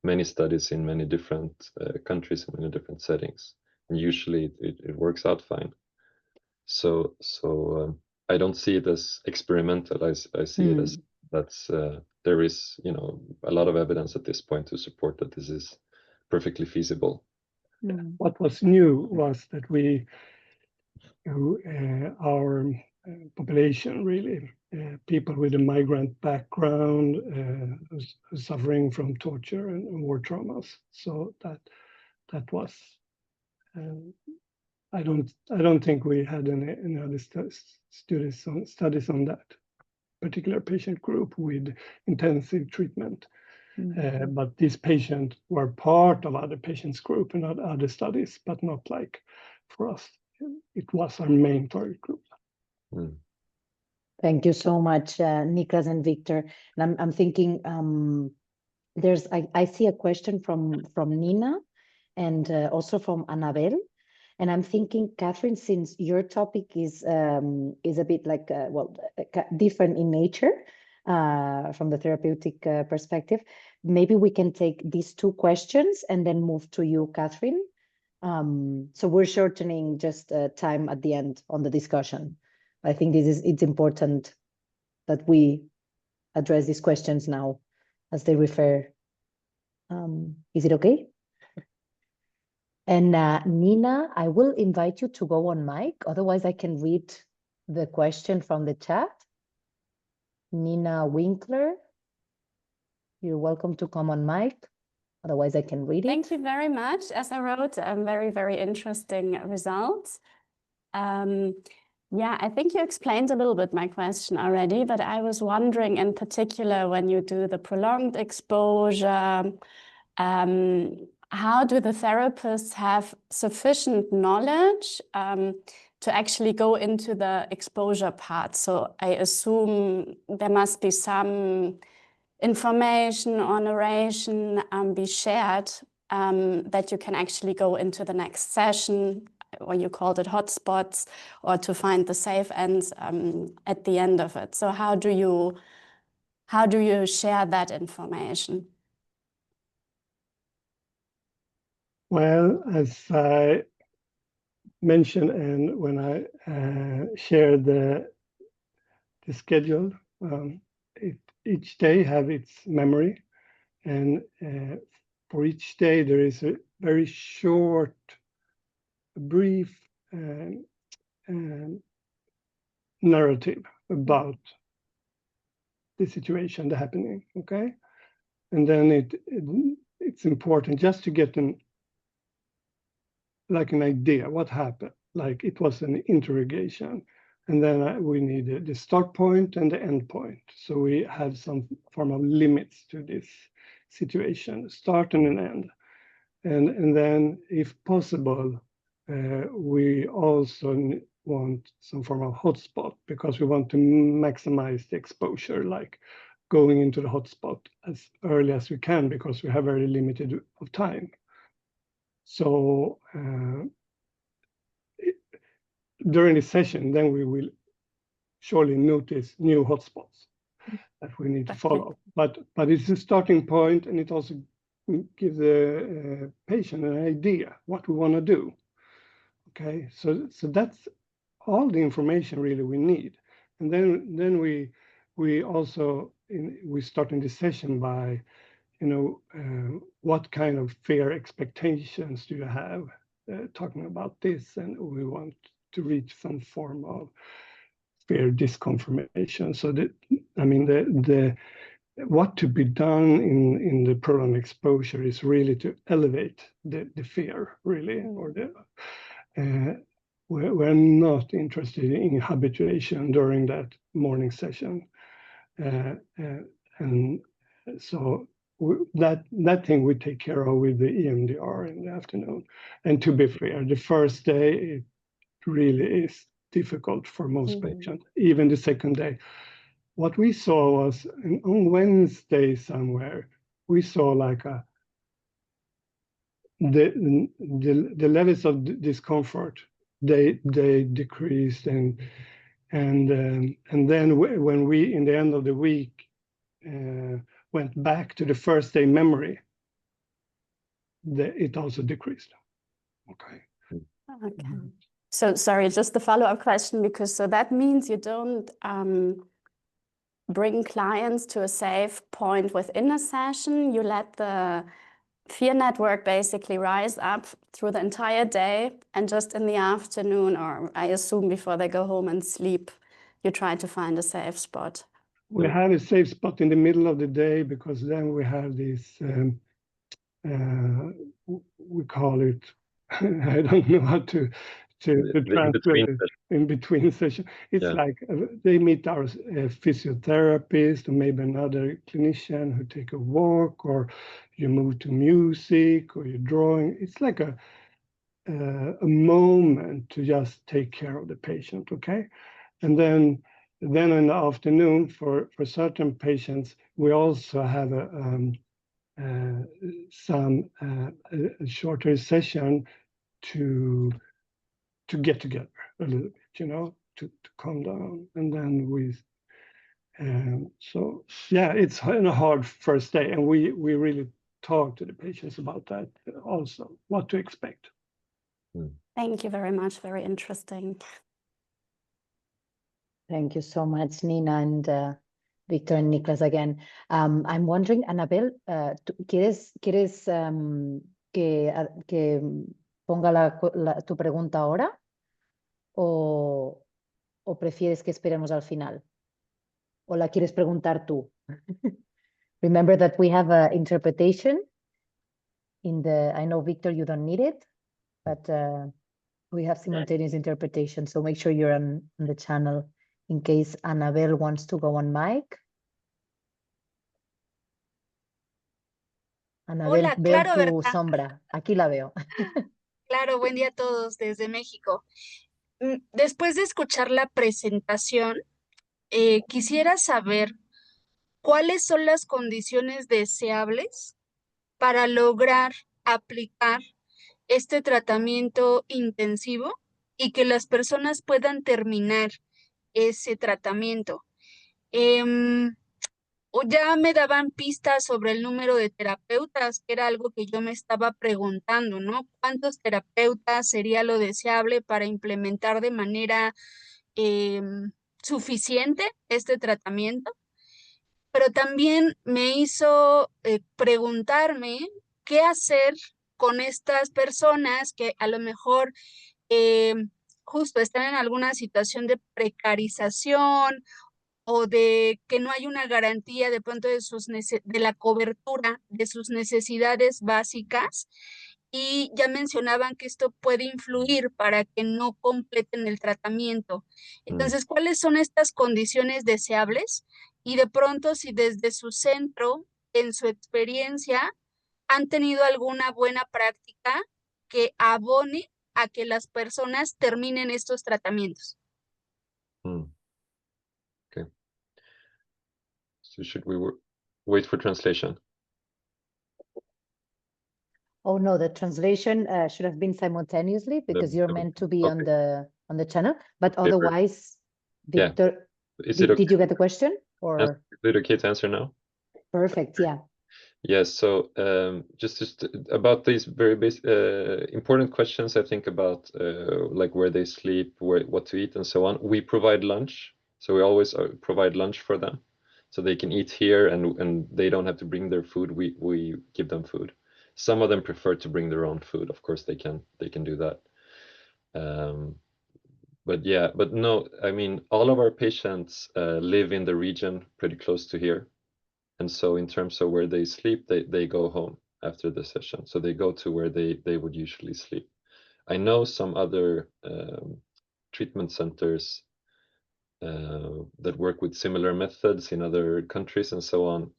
S5: many studies in many different countries and many different settings, and usually it works out fine. So I don't see it as experimental. I see it as there is, you know, a lot of evidence at this point to support that this is perfectly feasible.
S6: What was new was that our population, really, people with a migrant background, suffering from torture and war traumas. So that was. I don't think we had any other studies on that particular patient group with intensive treatment. But these patients were part of other patients group and other studies, but not like for us. It was our main target group.
S1: Thank you so much, Niklas and Viktor. And I'm thinking I see a question from Nina and also from Annabelle. And I'm thinking, Catherine, since your topic is a bit like different in nature from the therapeutic perspective, maybe we can take these 2 questions and then move to you, Catherine. So we're shortening just time at the end on the discussion. I think it's important that we address these questions now. as they refer. Is it okay? And Nina, I will invite you to go on mic. Otherwise, I can read the question from the chat. Nina Winkler, you're welcome to come on mic. Otherwise, I can read it.
S7: Thank you very much. As I wrote, very, very interesting results. Yeah, I think you explained a little bit my question already, but I was wondering in particular when you do the prolonged exposure, how do the therapists have sufficient knowledge to actually go into the exposure part? So I assume there must be some information or narration be shared that you can actually go into the next session, or you called it hotspots, or to find the safe ends at the end of it. So how do you share that information?
S6: Well, as I mentioned, and when I shared the schedule, each day have its memory, and for each day there is a very short, brief narrative about the situation, the happening. Okay, and then it's important just to get an idea what happened. Like it was an interrogation, and then we need the start point and the end point. So we have some form of limits to this situation, start and an end. And then, if possible, we also want some form of hotspot, because we want to maximize the exposure, like going into the hotspot as early as we can, because we have very limited of time. So during the session, then we will surely notice new hotspots that we need to follow. But it's a starting point, and it also gives the patient an idea what we want to do. Okay, so that's all the information really we need. And then we also we start in this session by, what kind of fair expectations do you have talking about this, and we want to reach some form of fair disconfirmation. So that, I mean, the what to be done in the prolonged exposure is really to elevate the fear, really, or we're not interested in habituation during that morning session, and so that thing we take care of with the EMDR in the afternoon. And to be fair, the first day it really is difficult for most patients, even the second day. What we saw was on Wednesday somewhere, we saw like the levels of discomfort, they decreased, and then when we in the end of the week went back to the first day memory, it also decreased. Okay.
S7: So sorry, just a follow-up question, because so that means you don't bring clients to a safe point within a session. You let the fear network basically rise up through the entire day, and just in the afternoon, or I assume before they go home and sleep, you try to find a safe spot.
S6: We have a safe spot in the middle of the day, because then we have this, we call it, I don't know how to translate it, in between sessions. It's like they meet our physiotherapist, or maybe another clinician who take a walk, or you move to music, or you're drawing. It's like a moment to just take care of the patient, okay? And then in the afternoon, for certain patients, we also have a shorter session to get together a little bit, to calm down. And then so yeah, it's a hard first day, and we really talk to the patients about that also, what to expect.
S7: Thank you very much. Very interesting.
S1: Thank you so much, Nina. And Victor and Niklas again. I'm wondering, Anabel, ¿quieres que ponga tu pregunta ahora o prefieres que esperemos al final? ¿O la quieres preguntar tú? Remember that we have an interpretation I know, Victor, you don't need it, but we have simultaneous interpretation. So make sure you're on the channel in case Anabel wants to go on mic. Anabel,
S8: Hola,
S1: veo
S8: claro,
S1: tu
S8: ¿verdad?
S1: sombra. Aquí la veo.
S8: Claro, buen día a todos desde México. Después de escuchar la presentación, quisiera saber cuáles son las condiciones deseables para lograr aplicar este tratamiento intensivo y que las personas puedan terminar ese tratamiento. O ya me daban pistas sobre el número de terapeutas, que era algo que yo me estaba preguntando, ¿no? ¿Cuántos terapeutas sería lo deseable para implementar de manera suficiente este tratamiento? Pero también me hizo preguntarme qué hacer con estas personas que a lo mejor justo están en alguna situación de precarización o de que no hay una garantía de pronto de la cobertura de sus necesidades básicas, y ya mencionaban que esto puede influir para que no completen el tratamiento. Entonces, ¿cuáles son estas condiciones deseables? Y de pronto, si desde su centro, en su experiencia, han tenido alguna buena práctica que abone a que las personas terminen estos tratamientos.
S5: Okay. So should we wait for translation?
S1: Oh no, the translation should have been simultaneously because you're meant to be on the channel. But otherwise, Victor, did you get the question? Or
S5: Is it okay to answer now?
S1: Perfect, yeah.
S5: Yes, so just about these very basic, important questions, I think about like where they sleep, what to eat, and so on. We provide lunch, so we always provide lunch for them, so they can eat here, and they don't have to bring their food. We give them food. Some of them prefer to bring their own food. Of course, they can do that. But no, I mean, all of our patients live in the region pretty close to here. And so in terms of where they sleep, they go home after the session. So they go to where they would usually sleep. I know some other treatment centers that work with similar methods in other countries and so on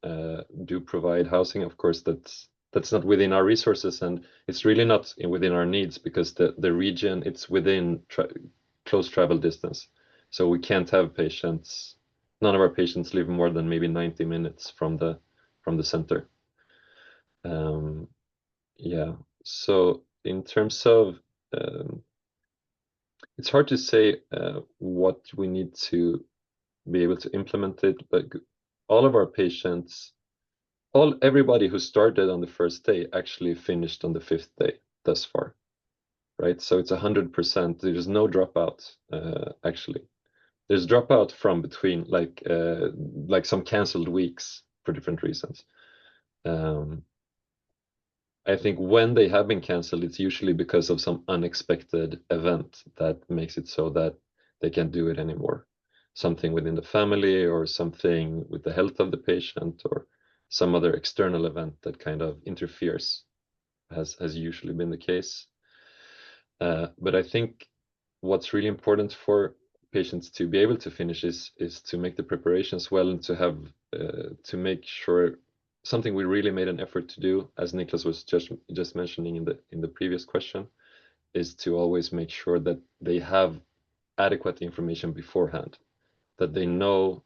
S5: do provide housing. Of course, that's not within our resources, and it's really not within our needs because the region, it's within close travel distance. So we can't have patients. None of our patients live more than maybe 90 minutes from the center. Yeah. So in terms of, it's hard to say what we need to be able to implement it, but all of our patients, everybody who started on the first day actually finished on the 5th day thus far, right? So it's 100%. There's no dropout actually. There's dropout from between like some canceled weeks for different reasons. I think when they have been canceled, it's usually because of some unexpected event that makes it so that they can't do it anymore. Something within the family or something with the health of the patient or some other external event that kind of interferes, has usually been the case. But I think what's really important for patients to be able to finish is to make the preparations well and to have to make sure something we really made an effort to do, as Niklas was just mentioning in the previous question, is to always make sure that they have adequate information beforehand, that they know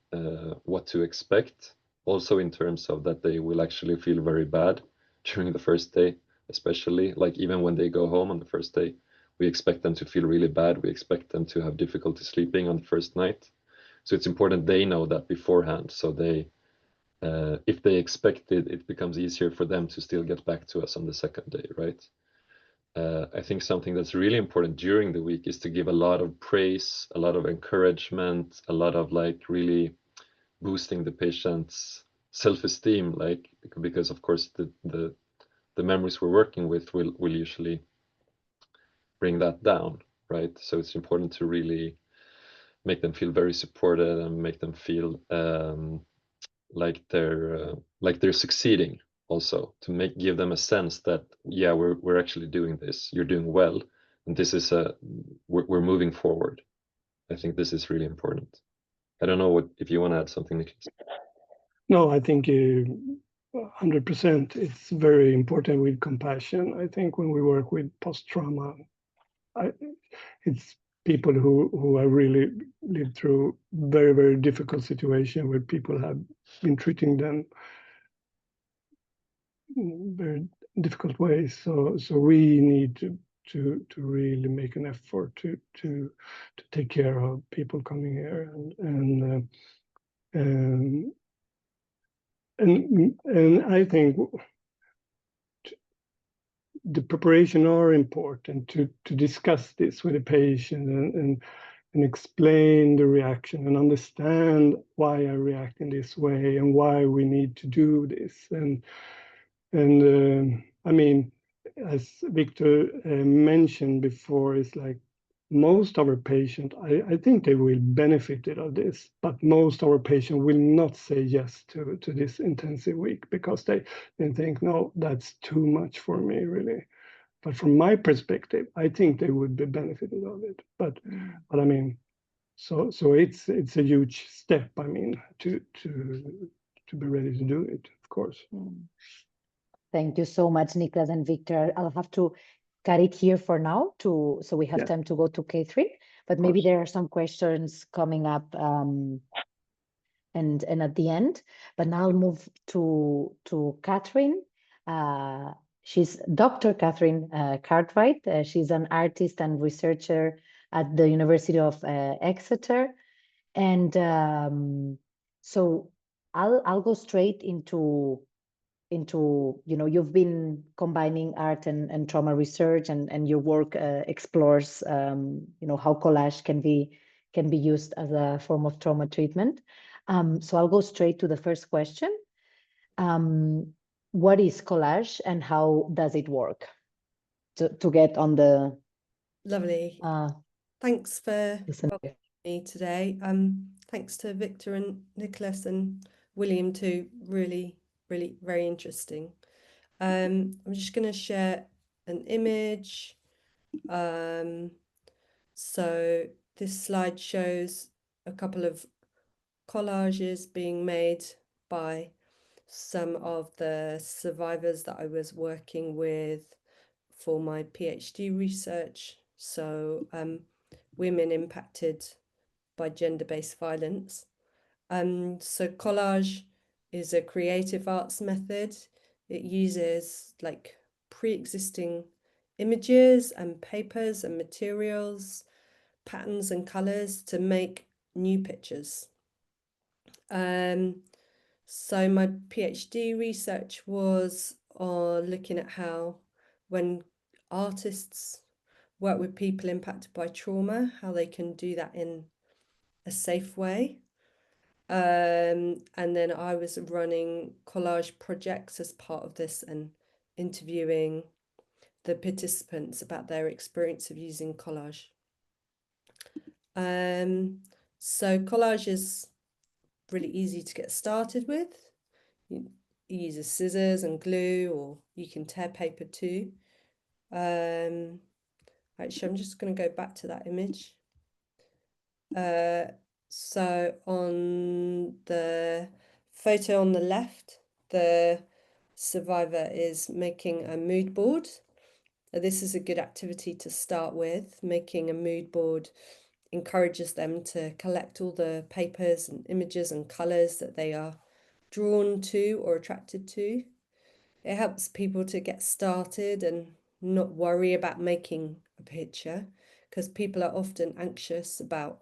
S5: what to expect, also in terms of that they will actually feel very bad during the first day, especially like even when they go home on the first day. We expect them to feel really bad. We expect them to have difficulty sleeping on the first night. So it's important they know that beforehand. So they, if they expect it, it becomes easier for them to still get back to us on the second day, right? I think something that's really important during the week is to give a lot of praise, a lot of encouragement, a lot of like really boosting the patient's self-esteem, like, because of course the memories we're working with will usually bring that down, right? So it's important to really make them feel very supported and make them feel like they're succeeding, also to give them a sense that, yeah, we're actually doing this, you're doing well, and this is we're moving forward. I think this is really important. I don't know if you want to add something, Niklas.
S6: No, I think 100%. It's very important with compassion. I think when we work with post-trauma, it's people who have really lived through very, very difficult situation where people have been treating them in very difficult ways. So we need to really make an effort to take care of people coming here, and I think the preparation are important to discuss this with the patient and explain the reaction and understand why I react in this way and why we need to do this. And I mean, as Viktor mentioned before, it's like most of our patients, I think they will benefit of this, but most of our patients will not say yes to this intensive week because they think, no, that's too much for me, really. But from my perspective, I think they would be benefited of it. But I mean, so it's a huge step. I mean, to be ready to do it, of course.
S1: Thank you so much, Niklas and Viktor. I'll have to cut it here for now so we have time to go to K3. But maybe there are some questions coming up and at the end. But now I'll move to Catherine. She's Dr. Catherine Cartwright. She's an artist and researcher at the University of Exeter. And so I'll go straight into, you've been combining art and trauma research, and your work explores, how collage can be used as a form of trauma treatment. So I'll go straight to the first question. What is collage and how does it work? To get on the...
S9: Lovely. Thanks for welcoming me today. Thanks to Viktor and Niklas and William too. Really, really very interesting. I'm just going to share an image. So this slide shows a couple of collages being made by some of the survivors that I was working with for my PhD research. So women impacted by gender-based violence. So collage is a creative arts method. It uses like pre-existing images and papers and materials, patterns and colors to make new pictures. So my PhD research was on looking at how when artists work with people impacted by trauma, how they can do that in a safe way. And then I was running collage projects as part of this and interviewing the participants about their experience of using collage. So collage is really easy to get started with. You use scissors and glue, or you can tear paper too. Actually, I'm just going to go back to that image. So on the photo on the left, the survivor is making a mood board. This is a good activity to start with. Making a mood board encourages them to collect all the papers and images and colours that they are drawn to or attracted to. It helps people to get started and not worry about making a picture, because people are often anxious about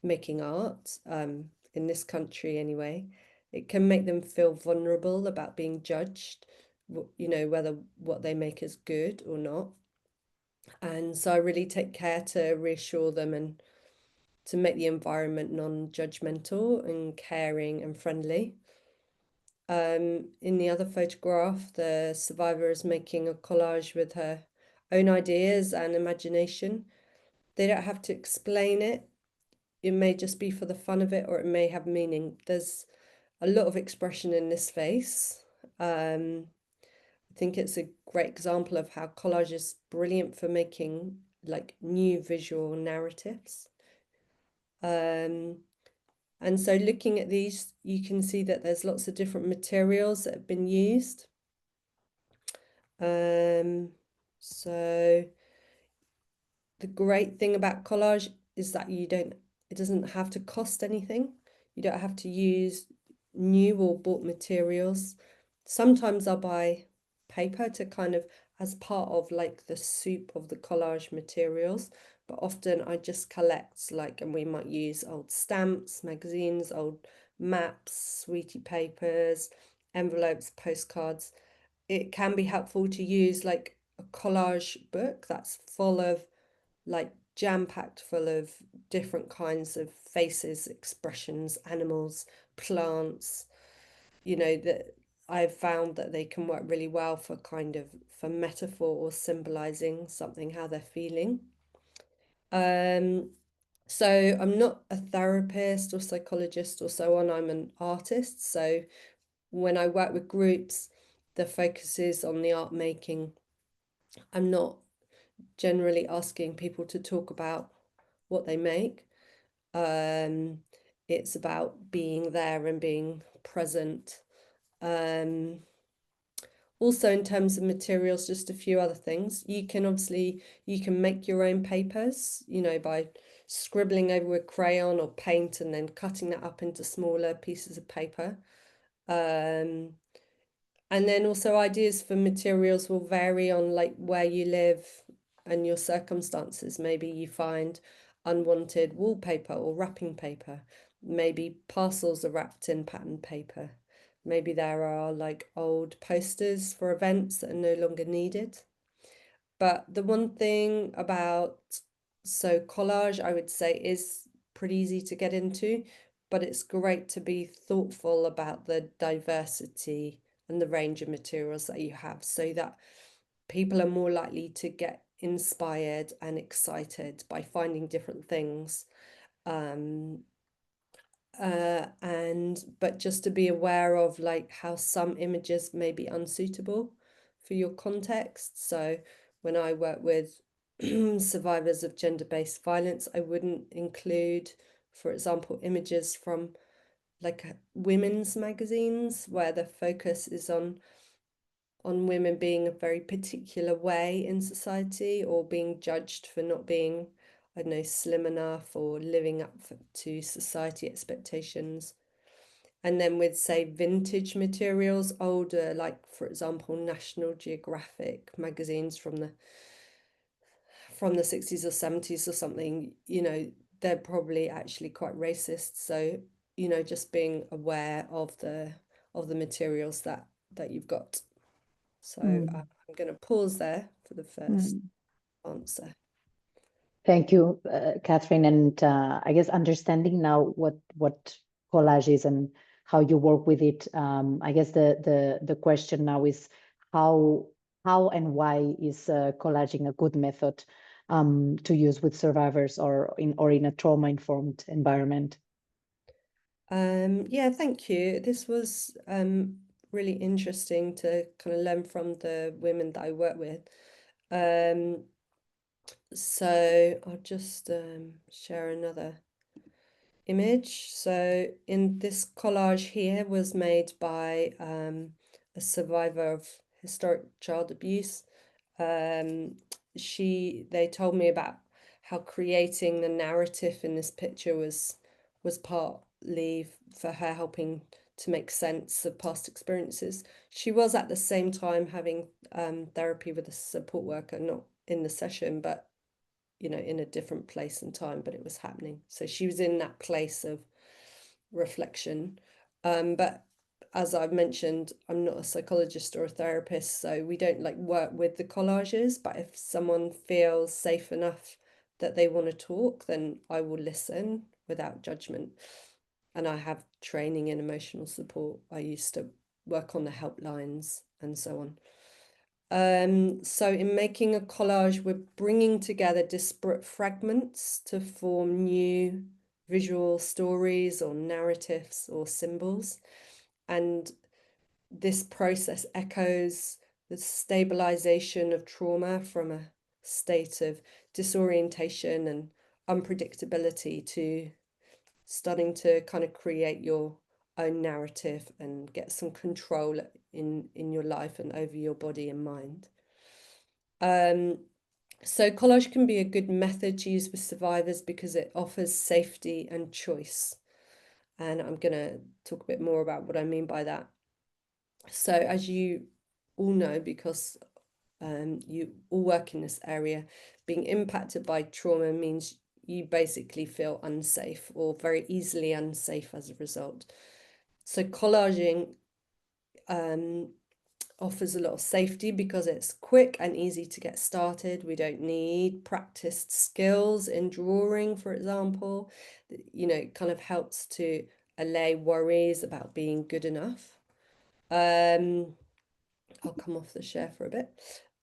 S9: making art, in this country anyway. It can make them feel vulnerable about being judged, whether what they make is good or not. And so I really take care to reassure them and to make the environment non-judgmental and caring and friendly. In the other photograph, the survivor is making a collage with her own ideas and imagination. They don't have to explain it. It may just be for the fun of it, or it may have meaning. There's a lot of expression in this face. I think it's a great example of how collage is brilliant for making like new visual narratives. And so looking at these, you can see that there's lots of different materials that have been used. So the great thing about collage is that it doesn't have to cost anything. You don't have to use new or bought materials. Sometimes I'll buy paper to kind of as part of like the soup of the collage materials, but often I just collect and we might use old stamps, magazines, old maps, sweetie papers, envelopes, postcards. It can be helpful to use like a collage book that's full of like jam-packed full of different kinds of faces, expressions, animals, plants, that I've found that they can work really well for for metaphor or symbolizing something, how they're feeling. So I'm not a therapist or psychologist or so on, I'm an artist. So when I work with groups, the focus is on the art making. I'm not generally asking people to talk about what they make. It's about being there and being present. Also in terms of materials, just a few other things. You can make your own papers, by scribbling over with crayon or paint and then cutting that up into smaller pieces of paper. And then also ideas for materials will vary on like where you live and your circumstances. Maybe you find unwanted wallpaper or wrapping paper. Maybe parcels are wrapped in patterned paper. Maybe there are like old posters for events that are no longer needed. But the one thing about collage, I would say, is pretty easy to get into, but it's great to be thoughtful about the diversity and the range of materials that you have, so that people are more likely to get inspired and excited by finding different things. But just to be aware of like how some images may be unsuitable for your context. So when I work with survivors of gender-based violence, I wouldn't include, for example, images from like women's magazines where the focus is on women being a very particular way in society, or being judged for not being, I don't know, slim enough or living up to society expectations. And then with, say, vintage materials, older, like, for example, National Geographic magazines from the 60s or 70s or something, they're probably actually quite racist. So, just being aware of the materials that you've got. So I'm going to pause there for the first answer.
S1: Thank you, Catherine. And I guess understanding now what collage is and how you work with it, I guess the question now is how and why is collaging a good method to use with survivors or in a trauma-informed environment?
S9: Yeah, thank you. This was really interesting to kind of learn from the women that I work with. So I'll just share another image. So in this collage here was made by a survivor of historic child abuse. They told me about how creating the narrative in this picture was partly for her helping to make sense of past experiences. She was at the same time having therapy with a support worker, not in the session, but in a different place and time, but it was happening. So she was in that place of reflection. But as I've mentioned, I'm not a psychologist or a therapist, so we don't like work with the collages, but if someone feels safe enough that they want to talk, then I will listen without judgment. And I have training in emotional support. I used to work on the helplines and so on. So in making a collage, we're bringing together disparate fragments to form new visual stories or narratives or symbols. And this process echoes the stabilization of trauma from a state of disorientation and unpredictability to starting to kind of create your own narrative and get some control in your life and over your body and mind. So collage can be a good method to use with survivors because it offers safety and choice. And I'm going to talk a bit more about what I mean by that. So as you all know, because you all work in this area, being impacted by trauma means you basically feel unsafe or very easily unsafe as a result. So collaging offers a lot of safety because it's quick and easy to get started. We don't need practiced skills in drawing, for example. You know, it kind of helps to allay worries about being good enough. I'll come off the share for a bit.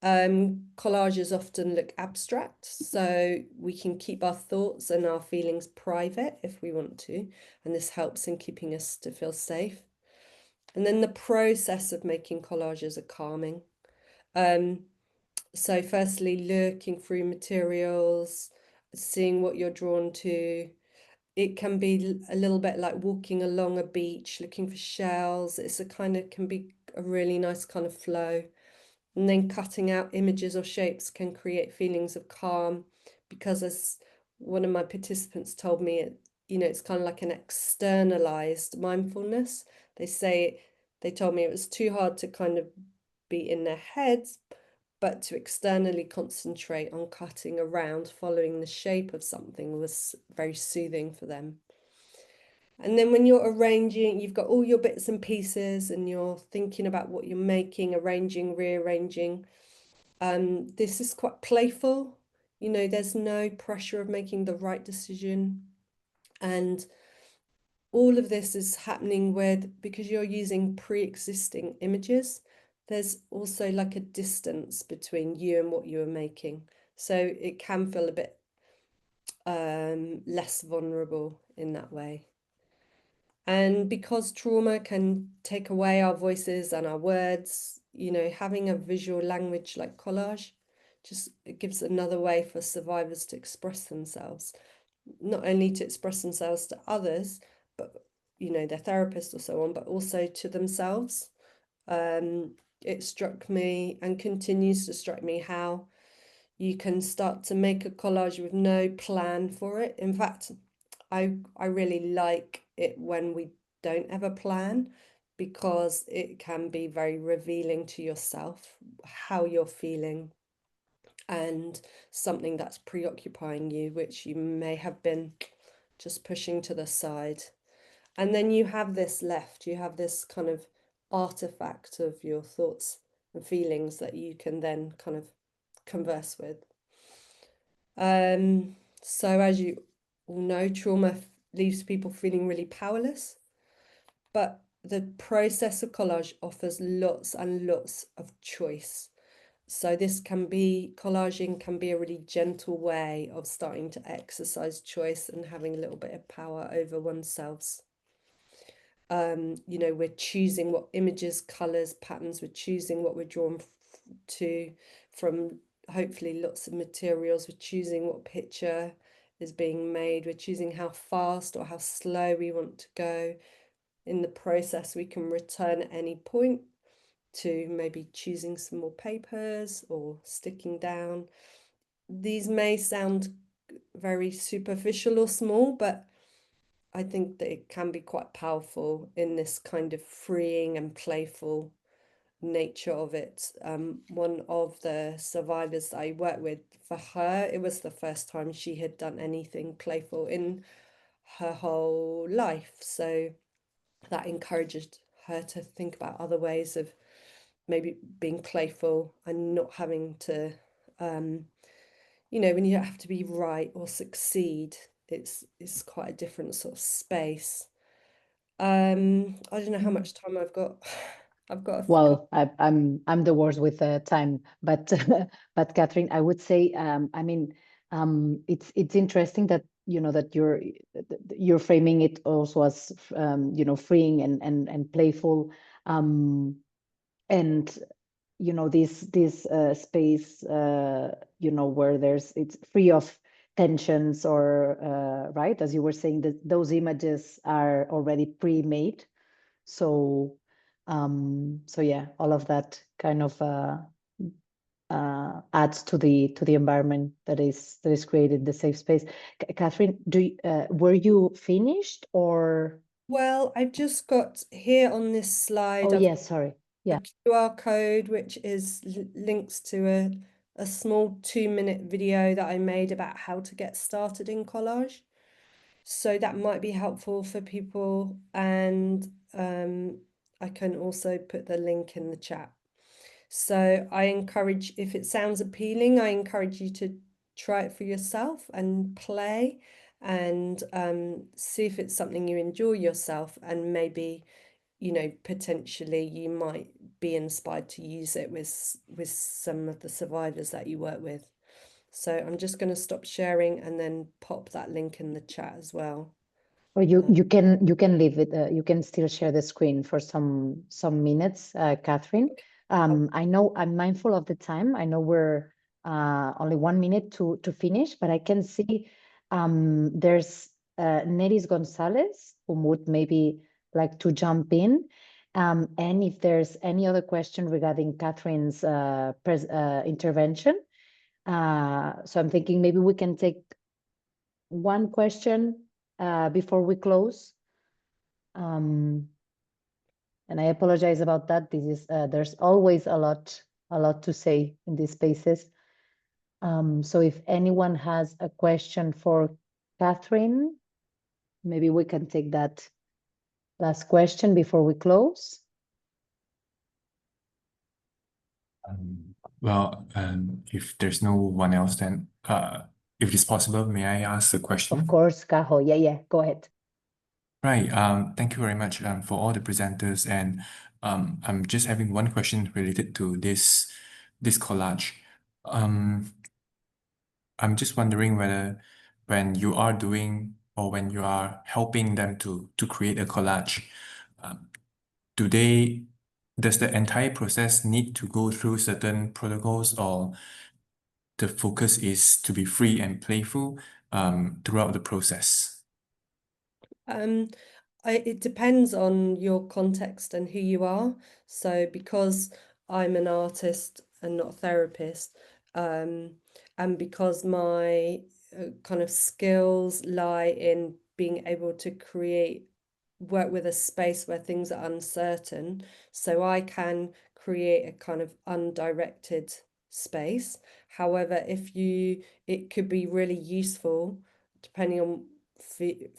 S9: Collages often look abstract, so we can keep our thoughts and our feelings private if we want to, and this helps in keeping us to feel safe. And then the process of making collages are calming. So firstly, looking through materials, seeing what you're drawn to. It can be a little bit like walking along a beach, looking for shells. It's a kind of, can be a really nice kind of flow. And then cutting out images or shapes can create feelings of calm, because as one of my participants told me, you know, it's kind of like an externalized mindfulness. They told me it was too hard to kind of be in their heads, but to externally concentrate on cutting around, following the shape of something was very soothing for them. And then when you're arranging, you've got all your bits and pieces and you're thinking about what you're making, arranging, rearranging. This is quite playful. You know, there's no pressure of making the right decision. And all of this is happening because you're using pre-existing images, there's also like a distance between you and what you are making. So it can feel a bit less vulnerable in that way. And because trauma can take away our voices and our words, you know, having a visual language like collage just gives another way for survivors to express themselves, not only to express themselves to others, but, you know, their therapist or so on, but also to themselves. It struck me and continues to strike me how you can start to make a collage with no plan for it. In fact, I really like it when we don't have a plan, because it can be very revealing to yourself how you're feeling and something that's preoccupying you, which you may have been just pushing to the side. And then you have this left, you have this kind of artifact of your thoughts and feelings that you can then kind of converse with. So as you all know, trauma leaves people feeling really powerless, but the process of collage offers lots and lots of choice. So collaging can be a really gentle way of starting to exercise choice and having a little bit of power over oneself. You know, we're choosing what images, colors, patterns, we're choosing what we're drawn to from hopefully lots of materials. We're choosing what picture is being made. We're choosing how fast or how slow we want to go. In the process, we can return at any point to maybe choosing some more papers or sticking down. These may sound very superficial or small, but I think that it can be quite powerful in this kind of freeing and playful nature of it. One of the survivors that I worked with, for her, it was the first time she had done anything playful in her whole life. So that encouraged her to think about other ways of maybe being playful and not having to, you know, when you have to be right or succeed, it's quite a different sort of space. I don't know how much time I've got. I've got a
S1: Well, I'm the worst with time, but but Catherine, I would say, I mean, it's interesting that that you're framing it also as freeing and playful, and this space where it's free of tensions or right, as you were saying, that those images are already pre-made. So yeah, all of that kind of adds to the environment that is created, the safe space. Catherine, were you finished or?
S9: Well, I've just got here on this slide.
S1: Oh, yes, sorry. Yeah.
S9: A QR code, which is links to a small 2-minute video that I made about how to get started in collage. So that might be helpful for people, and I can also put the link in the chat. So I encourage, if it sounds appealing, I encourage you to try it for yourself and play and see if it's something you enjoy yourself, and maybe, potentially you might be inspired to use it with some of the survivors that you work with. So I'm just going to stop sharing and then pop that link in the chat as well.
S1: Or you can leave it. You can still share the screen for some minutes, Catherine. I know I'm mindful of the time. I know we're only 1 minute to finish, but I can see there's Neris Gonzalez who would maybe like to jump in. And if there's any other question regarding Catherine's intervention, so I'm thinking maybe we can take one question before we close. And I apologize about that. This is there's always a lot to say in these spaces. So if anyone has a question for Catherine, maybe we can take that last question before we close.
S10: If there's no one else, then if it's possible, may I ask a question?
S1: Of course, Cajo. Yeah, go ahead.
S10: Right. Thank you very much for all the presenters, and I'm just having one question related to this collage. I'm just wondering whether when you are doing or when you are helping them to create a collage, does the entire process need to go through certain protocols, or the focus is to be free and playful throughout the process?
S9: It depends on your context and who you are. So because I'm an artist and not a therapist, and because my kind of skills lie in being able to work with a space where things are uncertain, so I can create a kind of undirected space. However, it could be really useful, depending on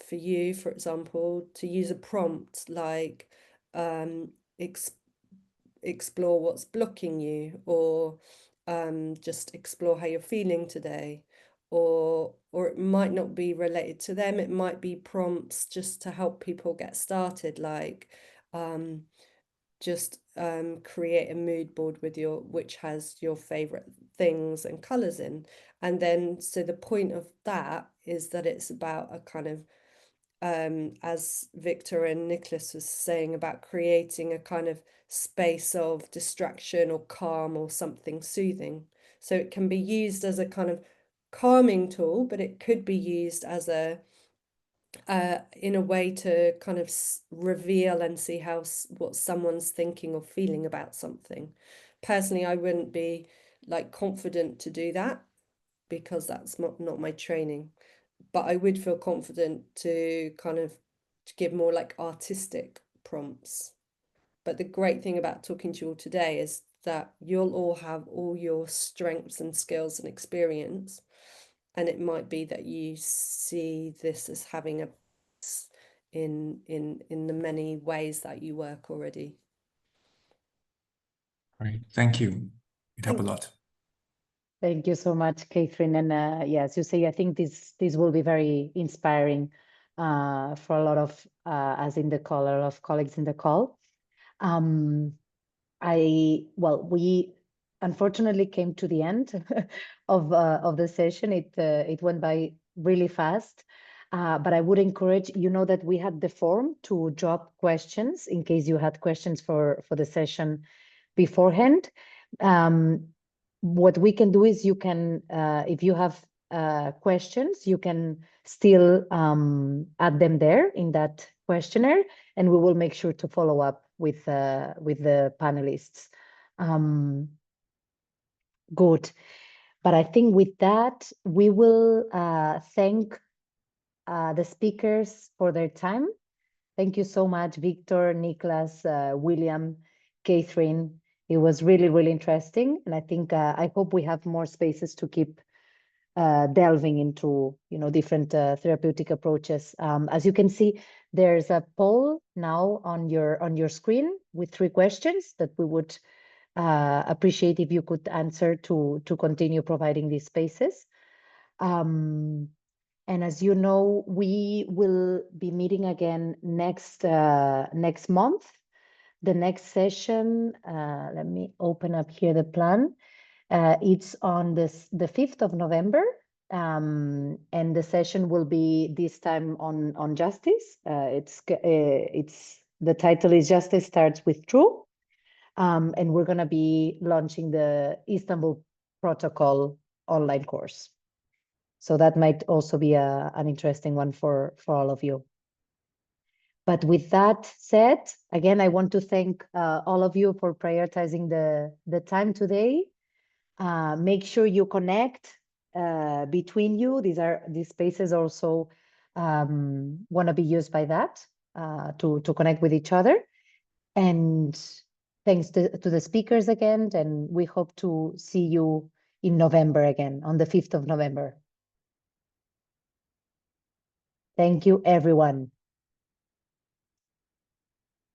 S9: for you, for example, to use a prompt like explore what's blocking you, or just explore how you're feeling today, or it might not be related to them. It might be prompts just to help people get started, like just create a mood board with which has your favorite things and colors in. And then, so the point of that is that it's about a kind of, as Viktor and Niklas was saying, about creating a kind of space of distraction or calm or something soothing. So it can be used as a kind of calming tool, but it could be used as in a way to kind of reveal and see what someone's thinking or feeling about something. Personally, I wouldn't be like confident to do that because that's not my training, but I would feel confident to kind of give more like artistic prompts. But the great thing about talking to you all today is that you'll all have all your strengths and skills and experience, and it might be that you see this as having a in the many ways that you work already.
S10: Right. Thank you. It helped a lot.
S1: Thank you so much, Catherine. And yes, you say, I think this will be very inspiring for a lot of us in the call, a lot of colleagues in the call. We unfortunately came to the end of the session. It went by really fast, but I would encourage, you know, that we had the form to drop questions in case you had questions for the session beforehand. What we can do is you can, if you have questions, you can still add them there in that questionnaire, and we will make sure to follow up with the panelists. Good. But I think with that, we will thank the speakers for their time. Thank you so much, Viktor, Niklas, William, Catherine. It was really, really interesting. And I think, I hope we have more spaces to keep delving into, you know, different therapeutic approaches. As you can see, there's a poll now on your screen with 3 questions that we would appreciate if you could answer to continue providing these spaces. And as you know, we will be meeting again next month. The next session, let me open up here the plan. It's on the 5th of November, and the session will be this time on justice. The title is Justice Starts with True, and we're going to be launching the Istanbul Protocol online course. So that might also be an interesting one for all of you. But with that said, again, I want to thank all of you for prioritizing the time today. Make sure you connect between you. These spaces also want to be used by that to connect with each other. And thanks to the speakers again, and we hope to see you in November again, on the 5th of November. Thank you, everyone.